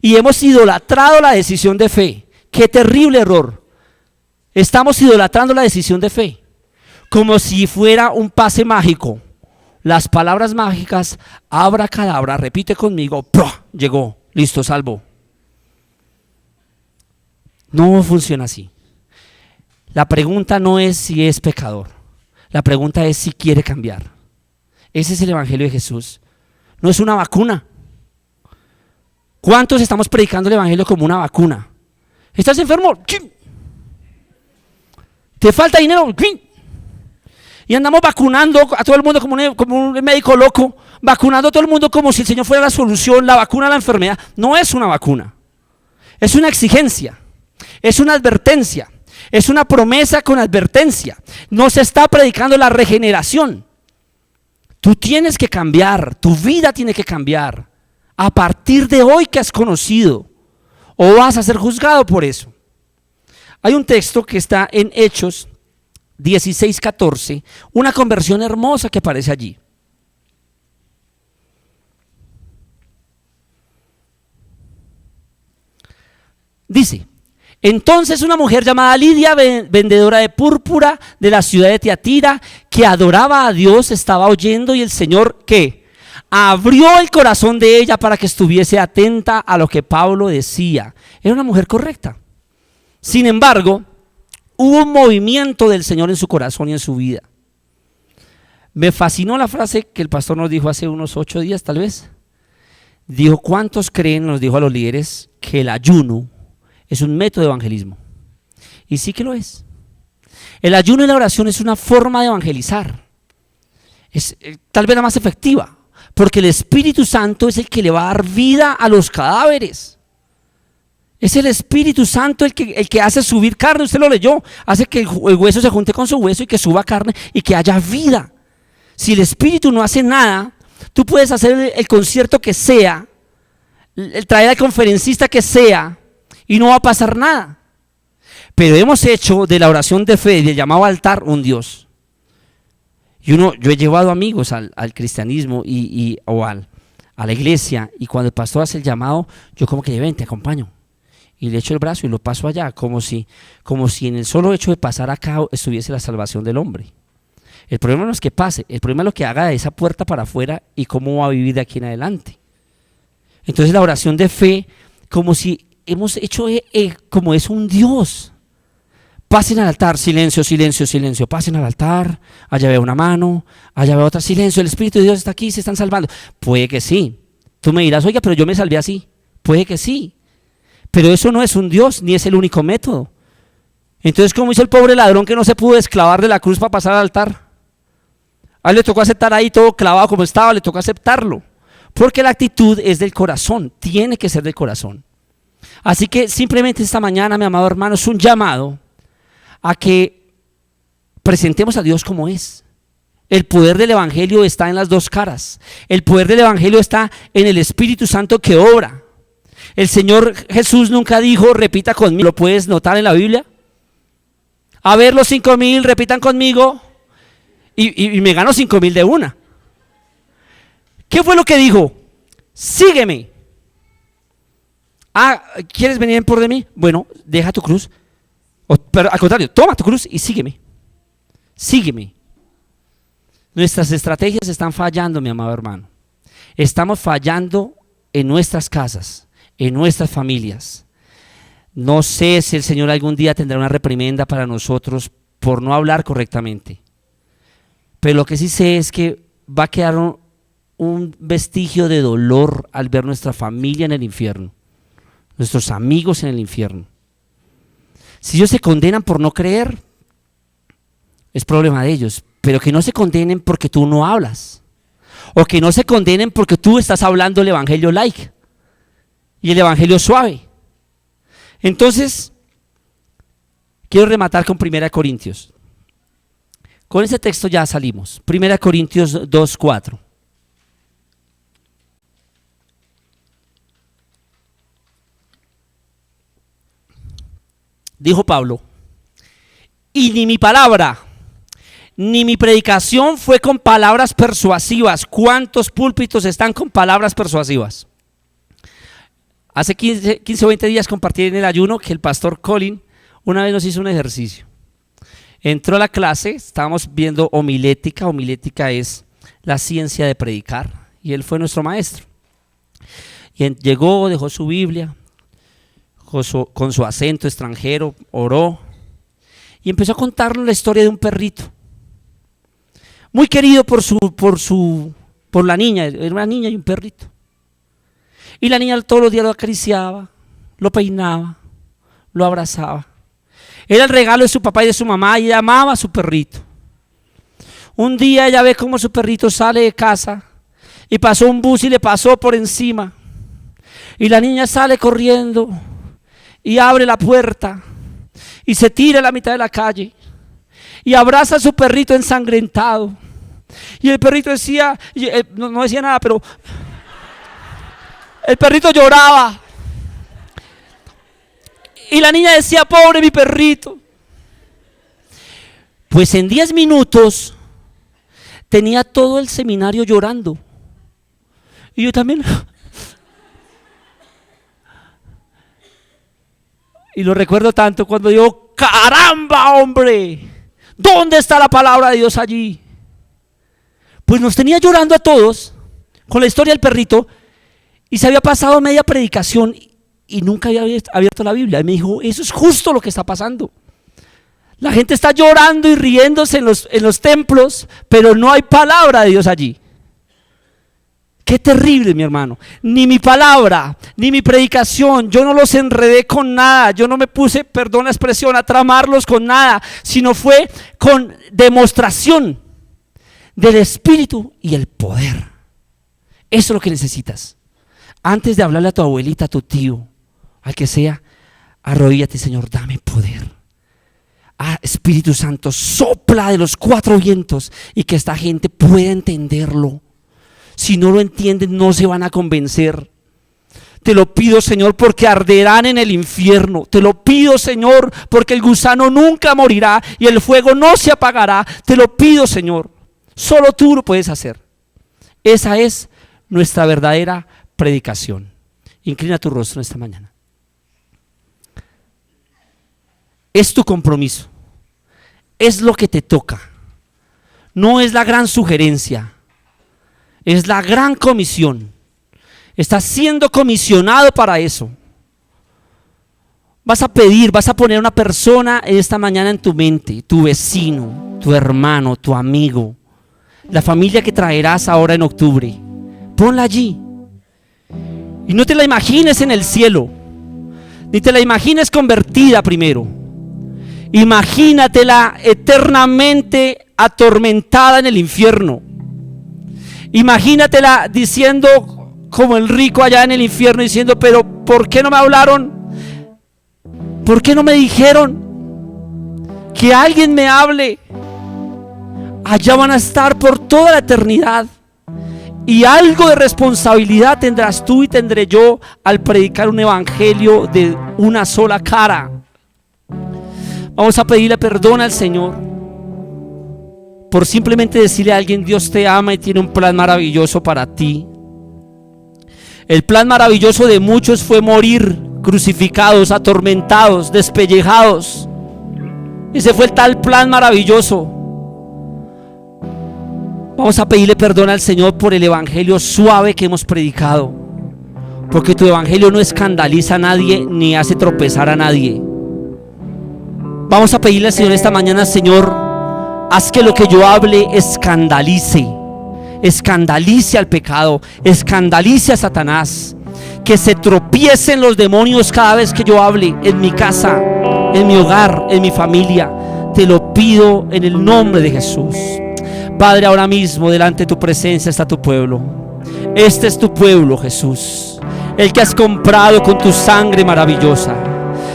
y hemos idolatrado la decisión de fe. Qué terrible error. Estamos idolatrando la decisión de fe como si fuera un pase mágico. Las palabras mágicas, abracadabra, repite conmigo, ¡pua! Llegó, listo, salvo. No funciona así. La pregunta no es si es pecador, la pregunta es si quiere cambiar. Ese es el evangelio de Jesús. No es una vacuna. ¿Cuántos estamos predicando el evangelio como una vacuna? ¿Estás enfermo? ¿Te falta dinero? Y andamos vacunando a todo el mundo como un médico loco, vacunando a todo el mundo como si el Señor fuera la solución, la vacuna a la enfermedad. No es una vacuna, es una exigencia. Es una advertencia, es una promesa con advertencia. No se está predicando la regeneración. Tú tienes que cambiar, tu vida tiene que cambiar a partir de hoy que has conocido, o vas a ser juzgado por eso. Hay un texto que está en Hechos 16:14, una conversión hermosa que aparece allí. Dice: entonces una mujer llamada Lidia, vendedora de púrpura de la ciudad de Tiatira, que adoraba a Dios, estaba oyendo, y el Señor, ¿qué? Abrió el corazón de ella para que estuviese atenta a lo que Pablo decía. Era una mujer correcta. Sin embargo, hubo un movimiento del Señor en su corazón y en su vida. Me fascinó la frase que el pastor nos dijo hace unos 8 días tal vez. Dijo: ¿cuántos creen, nos dijo a los líderes, que el ayuno es un método de evangelismo? Y sí que lo es. El ayuno y la oración es una forma de evangelizar. Es tal vez la más efectiva, porque el Espíritu Santo es el que le va a dar vida a los cadáveres. Es el Espíritu Santo el que hace subir carne. Usted lo leyó. Hace que el hueso se junte con su hueso y que suba carne y que haya vida. Si el Espíritu no hace nada, tú puedes hacer el concierto que sea, traer al conferencista que sea, y no va a pasar nada. Pero hemos hecho de la oración de fe, del llamado altar, un Dios. Yo he llevado amigos al cristianismo o a la iglesia, y cuando el pastor hace el llamado, yo como que ven, te acompaño. Y le echo el brazo y lo paso allá, como si en el solo hecho de pasar acá estuviese la salvación del hombre. El problema no es que pase, el problema es lo que haga de esa puerta para afuera y cómo va a vivir de aquí en adelante. Entonces la oración de fe, como si hemos hecho como es un Dios. Pasen al altar, silencio, silencio, silencio. Pasen al altar, allá veo una mano, allá veo otra, silencio, el Espíritu de Dios está aquí, se están salvando. Puede que sí. Tú me dirás: oiga, pero yo me salvé así. Puede que sí. Pero eso no es un Dios, ni es el único método. Entonces, ¿cómo hizo el pobre ladrón que no se pudo desclavar de la cruz para pasar al altar? A él le tocó aceptar ahí todo clavado como estaba, le tocó aceptarlo. Porque la actitud es del corazón, tiene que ser del corazón. Así que simplemente esta mañana, mi amado hermano, es un llamado a que presentemos a Dios como es. El poder del Evangelio está en las dos caras. El poder del Evangelio está en el Espíritu Santo que obra. El Señor Jesús nunca dijo: repita conmigo. ¿Lo puedes notar en la Biblia? A ver, los 5,000, repitan conmigo. Y me gano 5,000 de una. ¿Qué fue lo que dijo? Sígueme. Ah, ¿quieres venir en por de mí? Bueno, deja tu cruz. Pero al contrario, toma tu cruz y sígueme. Sígueme. Nuestras estrategias están fallando, mi amado hermano. Estamos fallando en nuestras casas, en nuestras familias. No sé si el Señor algún día tendrá una reprimenda para nosotros por no hablar correctamente. Pero lo que sí sé es que va a quedar un vestigio de dolor al ver nuestra familia en el infierno, nuestros amigos en el infierno. Si ellos se condenan por no creer, es problema de ellos, pero que no se condenen porque tú no hablas, o que no se condenen porque tú estás hablando el evangelio light y el evangelio suave. Entonces, quiero rematar con 1 Corintios. Con ese texto ya salimos. 1 Corintios 2:4. Dijo Pablo: y ni mi palabra, ni mi predicación fue con palabras persuasivas. ¿Cuántos púlpitos están con palabras persuasivas? Hace 15 o 20 días compartí en el ayuno que el pastor Colin una vez nos hizo un ejercicio. Entró a la clase, estábamos viendo homilética. Homilética es la ciencia de predicar, y él fue nuestro maestro. Y llegó, dejó su Biblia, con su acento extranjero, oró y empezó a contarnos la historia de un perrito muy querido por la niña. Era una niña y un perrito, y la niña todos los días lo acariciaba, lo peinaba, lo abrazaba. Era el regalo de su papá y de su mamá, y ella amaba a su perrito. Un día ella ve cómo su perrito sale de casa y pasó un bus y le pasó por encima, y la niña sale corriendo y abre la puerta y se tira a la mitad de la calle y abraza a su perrito ensangrentado. Y el perrito decía, no decía nada, pero el perrito lloraba. Y la niña decía, pobre mi perrito. Pues en 10 minutos tenía todo el seminario llorando. Y yo también. Y lo recuerdo tanto cuando digo, caramba, hombre, ¿dónde está la palabra de Dios allí? Pues nos tenía llorando a todos con la historia del perrito, y se había pasado media predicación y nunca había abierto la Biblia. Y me dijo, eso es justo lo que está pasando. La gente está llorando y riéndose en los templos, pero no hay palabra de Dios allí. Qué terrible, mi hermano. Ni mi palabra, ni mi predicación, yo no los enredé con nada. Yo no me puse, perdón la expresión, a tramarlos con nada, sino fue con demostración del Espíritu y el poder. Eso es lo que necesitas. Antes de hablarle a tu abuelita, a tu tío, al que sea, arrodíllate, Señor, dame poder. Espíritu Santo, sopla de los 4 vientos y que esta gente pueda entenderlo. Si no lo entienden, no se van a convencer. Te lo pido, Señor, porque arderán en el infierno. Te lo pido, Señor, porque el gusano nunca morirá y el fuego no se apagará. Te lo pido, Señor. Solo tú lo puedes hacer. Esa es nuestra verdadera predicación. Inclina tu rostro esta mañana. Es tu compromiso. Es lo que te toca. No es la gran sugerencia. Es la gran comisión. Estás siendo comisionado para eso. Vas a pedir, vas a poner una persona esta mañana en tu mente, tu vecino, tu hermano, tu amigo, la familia que traerás ahora en octubre. Ponla allí. Y no te la imagines en el cielo, ni te la imagines convertida primero. Imagínatela eternamente atormentada en el infierno. Imagínatela diciendo como el rico allá en el infierno, diciendo, pero ¿por qué no me hablaron? ¿Por qué no me dijeron? Que alguien me hable. Allá van a estar por toda la eternidad. Y algo de responsabilidad tendrás tú y tendré yo al predicar un evangelio de una sola cara. Vamos a pedirle perdón al Señor por simplemente decirle a alguien, Dios te ama y tiene un plan maravilloso para ti. El plan maravilloso de muchos fue morir crucificados, atormentados, despellejados. Ese fue el tal plan maravilloso. Vamos a pedirle perdón al Señor por el evangelio suave que hemos predicado, porque tu evangelio no escandaliza a nadie ni hace tropezar a nadie. Vamos a pedirle al Señor esta mañana, Señor, haz que lo que yo hable escandalice al pecado, escandalice a Satanás, que se tropiecen los demonios cada vez que yo hable en mi casa, en mi hogar, en mi familia. Te lo pido en el nombre de Jesús. Padre, ahora mismo delante de tu presencia está tu pueblo. Este es tu pueblo, Jesús, el que has comprado con tu sangre maravillosa.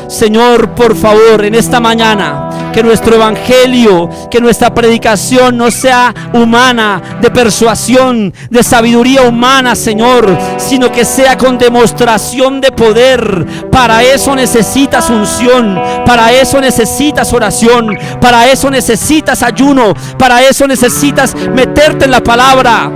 Señor, por favor, en esta mañana, que nuestro evangelio, que nuestra predicación no sea humana, de persuasión, de sabiduría humana, Señor, sino que sea con demostración de poder. Para eso necesitas unción, para eso necesitas oración, para eso necesitas ayuno, para eso necesitas meterte en la palabra.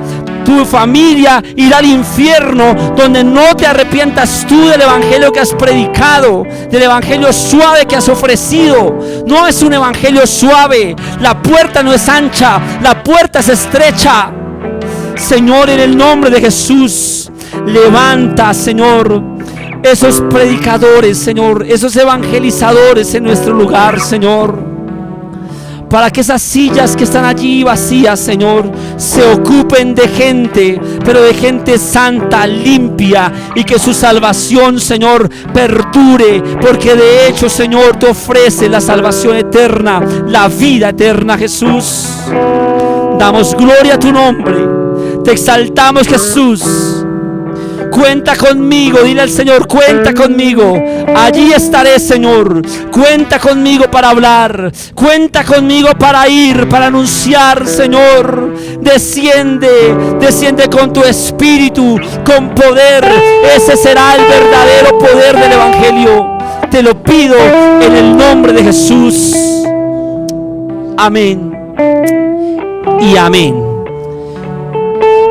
Tu familia irá al infierno donde no te arrepientas tú del evangelio que has predicado, del evangelio suave que has ofrecido. No es un evangelio suave, la puerta no es ancha, la puerta es estrecha. Señor, en el nombre de Jesús, levanta, Señor, esos predicadores, Señor, esos evangelizadores en nuestro lugar, Señor, para que esas sillas que están allí vacías, Señor, se ocupen de gente, pero de gente santa, limpia, y que su salvación, Señor, perdure, porque de hecho, Señor, te ofrece la salvación eterna, la vida eterna, Jesús. Damos gloria a tu nombre, te exaltamos, Jesús. Cuenta conmigo, dile al Señor, cuenta conmigo. Allí estaré, Señor. Cuenta conmigo para hablar. Cuenta conmigo para ir, para anunciar, Señor. Desciende con tu espíritu, con poder. Ese será el verdadero poder del evangelio. Te lo lo pido en el nombre de Jesús. Amén y amén.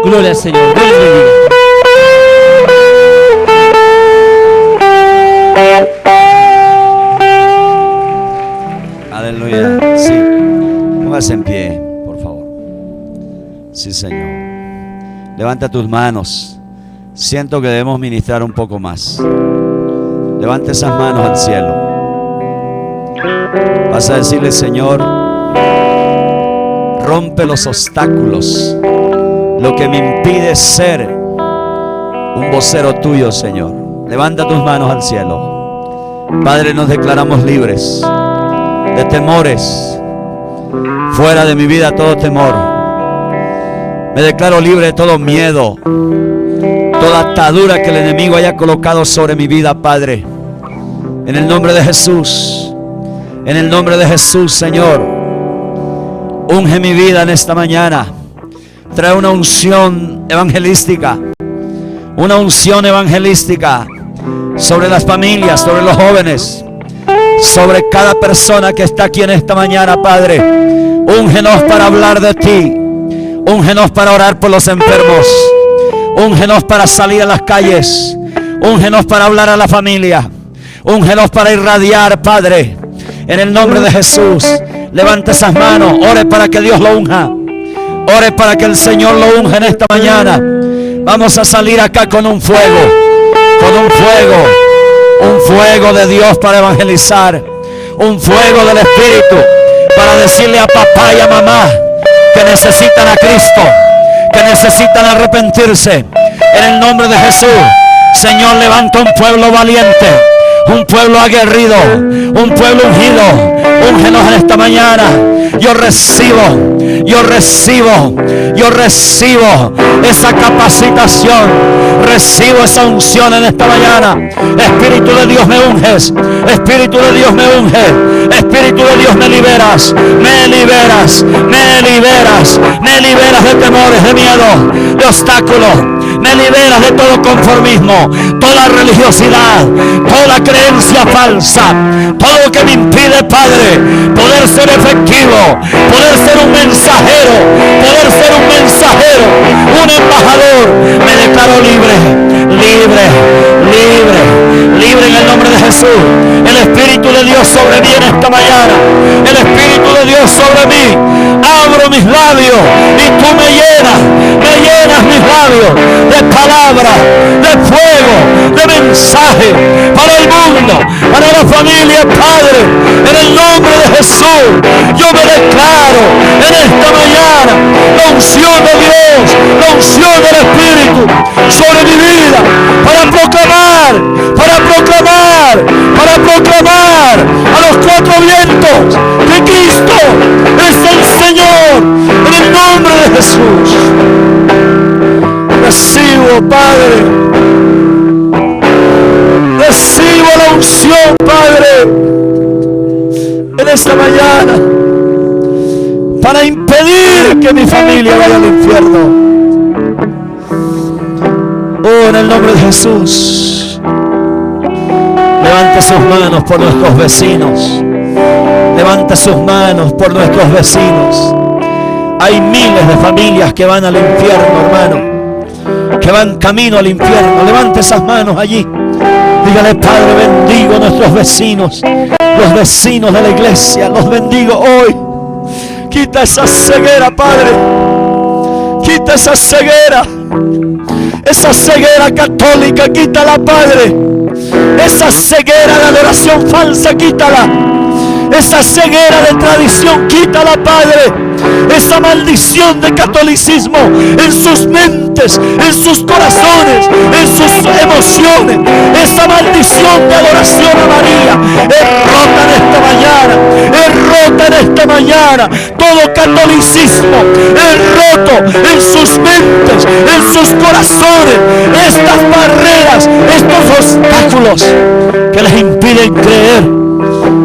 Gloria al Señor. Dios les bendiga. Aleluya. Sí. Póngase en pie, por favor. Sí, Señor. Levanta tus manos. Siento que debemos ministrar un poco más. Levanta esas manos al cielo. Vas a decirle: Señor, rompe los obstáculos, lo que me impide ser un vocero tuyo, Señor. Levanta tus manos al cielo. Padre, nos declaramos libres de temores. Fuera de mi vida todo temor. Me declaro libre de todo miedo, toda atadura que el enemigo haya colocado sobre mi vida, Padre. En el nombre de Jesús, en el nombre de Jesús, Señor, unge mi vida en esta mañana. Trae una unción evangelística, una unción evangelística sobre las familias, sobre los jóvenes, sobre cada persona que está aquí en esta mañana, Padre. Úngenos para hablar de ti. Úngenos para orar por los enfermos. Úngenos para salir a las calles. Úngenos para hablar a la familia. Úngenos para irradiar, Padre. En el nombre de Jesús, levante esas manos. Ore para que Dios lo unja. Ore para que el Señor lo unja en esta mañana. Vamos a salir acá con un fuego. Con un fuego. Un fuego de Dios para evangelizar. Un fuego del Espíritu para decirle a papá y a mamá que necesitan a Cristo, que necesitan arrepentirse. En el nombre de Jesús, Señor, levanta un pueblo valiente, un pueblo aguerrido, un pueblo ungido. Úngenos en esta mañana. Yo recibo esa capacitación, recibo esa unción en esta mañana. Espíritu de Dios, me unges. Espíritu de Dios, me unge. Espíritu de Dios, me liberas. Me liberas, me liberas, me liberas de temores, de miedo, de obstáculos. Me liberas de todo conformismo, toda religiosidad, toda creencia falsa, todo lo que me impide, Padre, poder ser efectivo, poder ser un mensajero, un embajador. Me declaro libre en el nombre de Jesús. El Espíritu de Dios sobre mí en esta mañana. El Espíritu de Dios sobre mí. Abro mis labios y tú me llenas mis labios de palabras, de fuego, de mensaje para el mundo, para la familia, Padre. En el nombre de Jesús, yo me declaro en esta mañana la unción de Dios, la unción del Espíritu sobre mi vida, para proclamar a los cuatro vientos que Cristo es el Señor. En el nombre de Jesús recibo, Padre, recibo la unción, Padre, en esta mañana, para impedir que mi familia vaya al infierno. Oh, en el nombre de Jesús, levante sus manos por nuestros vecinos. Levante sus manos por nuestros vecinos. Hay miles de familias que van al infierno, hermano, que van camino al infierno. Levante esas manos allí. Dígale: Padre, bendigo a nuestros vecinos, los vecinos de la iglesia, los bendigo hoy. Quita esa ceguera, Padre. Quita esa ceguera católica, quítala, Padre. Esa ceguera de adoración falsa, quítala. Esa ceguera de tradición, quítala, Padre. Esa maldición de catolicismo en sus mentes, en sus corazones, en sus emociones. Esa maldición de adoración a María es rota en esta mañana. Todo catolicismo es roto en sus mentes, en sus corazones. Estas barreras, estos obstáculos que les impiden creer.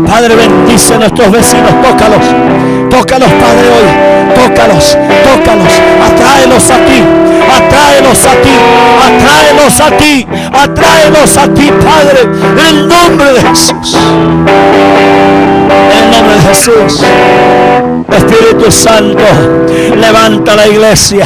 Padre, bendice a nuestros vecinos, tócalos, Padre, hoy, tócalos, atráelos a ti, atráelos a ti, atráelos a ti, atráelos a ti, Padre, en el nombre de Jesús. En el nombre de Jesús. Espíritu Santo, levanta la iglesia,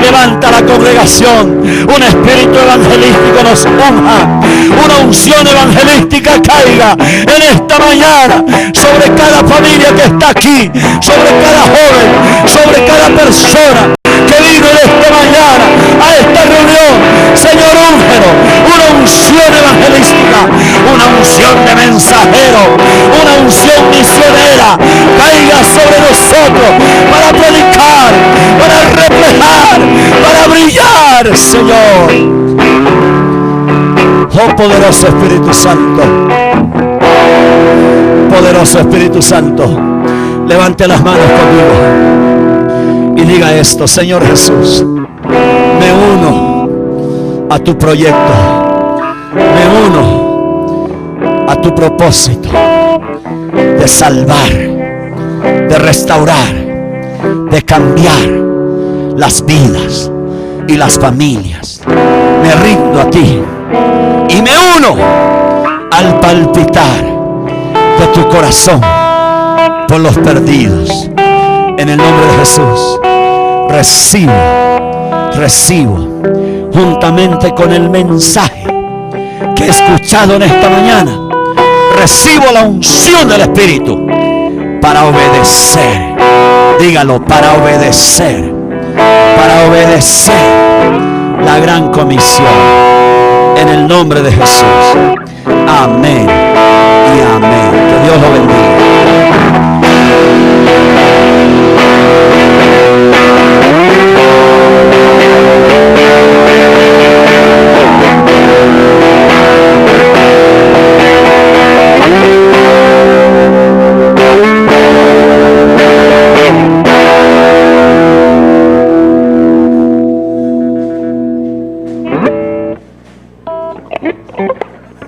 levanta la congregación. Un espíritu evangelístico nos unja, una unción evangelística caiga en esta mañana sobre cada familia que está aquí, sobre cada joven, sobre cada persona que vino en esta mañana a esta reunión. Señor, úngelo, una unción evangelística, una unción de mensajero, una unción misionera caiga sobre nosotros para predicar, para reflejar, para brillar, Señor. Oh, poderoso Espíritu Santo, poderoso Espíritu Santo, levante las manos conmigo y diga esto: Señor Jesús, me uno a tu proyecto, me uno a tu propósito de salvar, de restaurar, de cambiar las vidas y las familias. Me rindo a ti y me uno al palpitar de tu corazón por los perdidos. En el nombre de Jesús, recibo juntamente con el mensaje que he escuchado en esta mañana, recibo la unción del Espíritu para obedecer. Dígalo: para obedecer la gran comisión. En el nombre de Jesús. Amén y amén. Que Dios lo bendiga.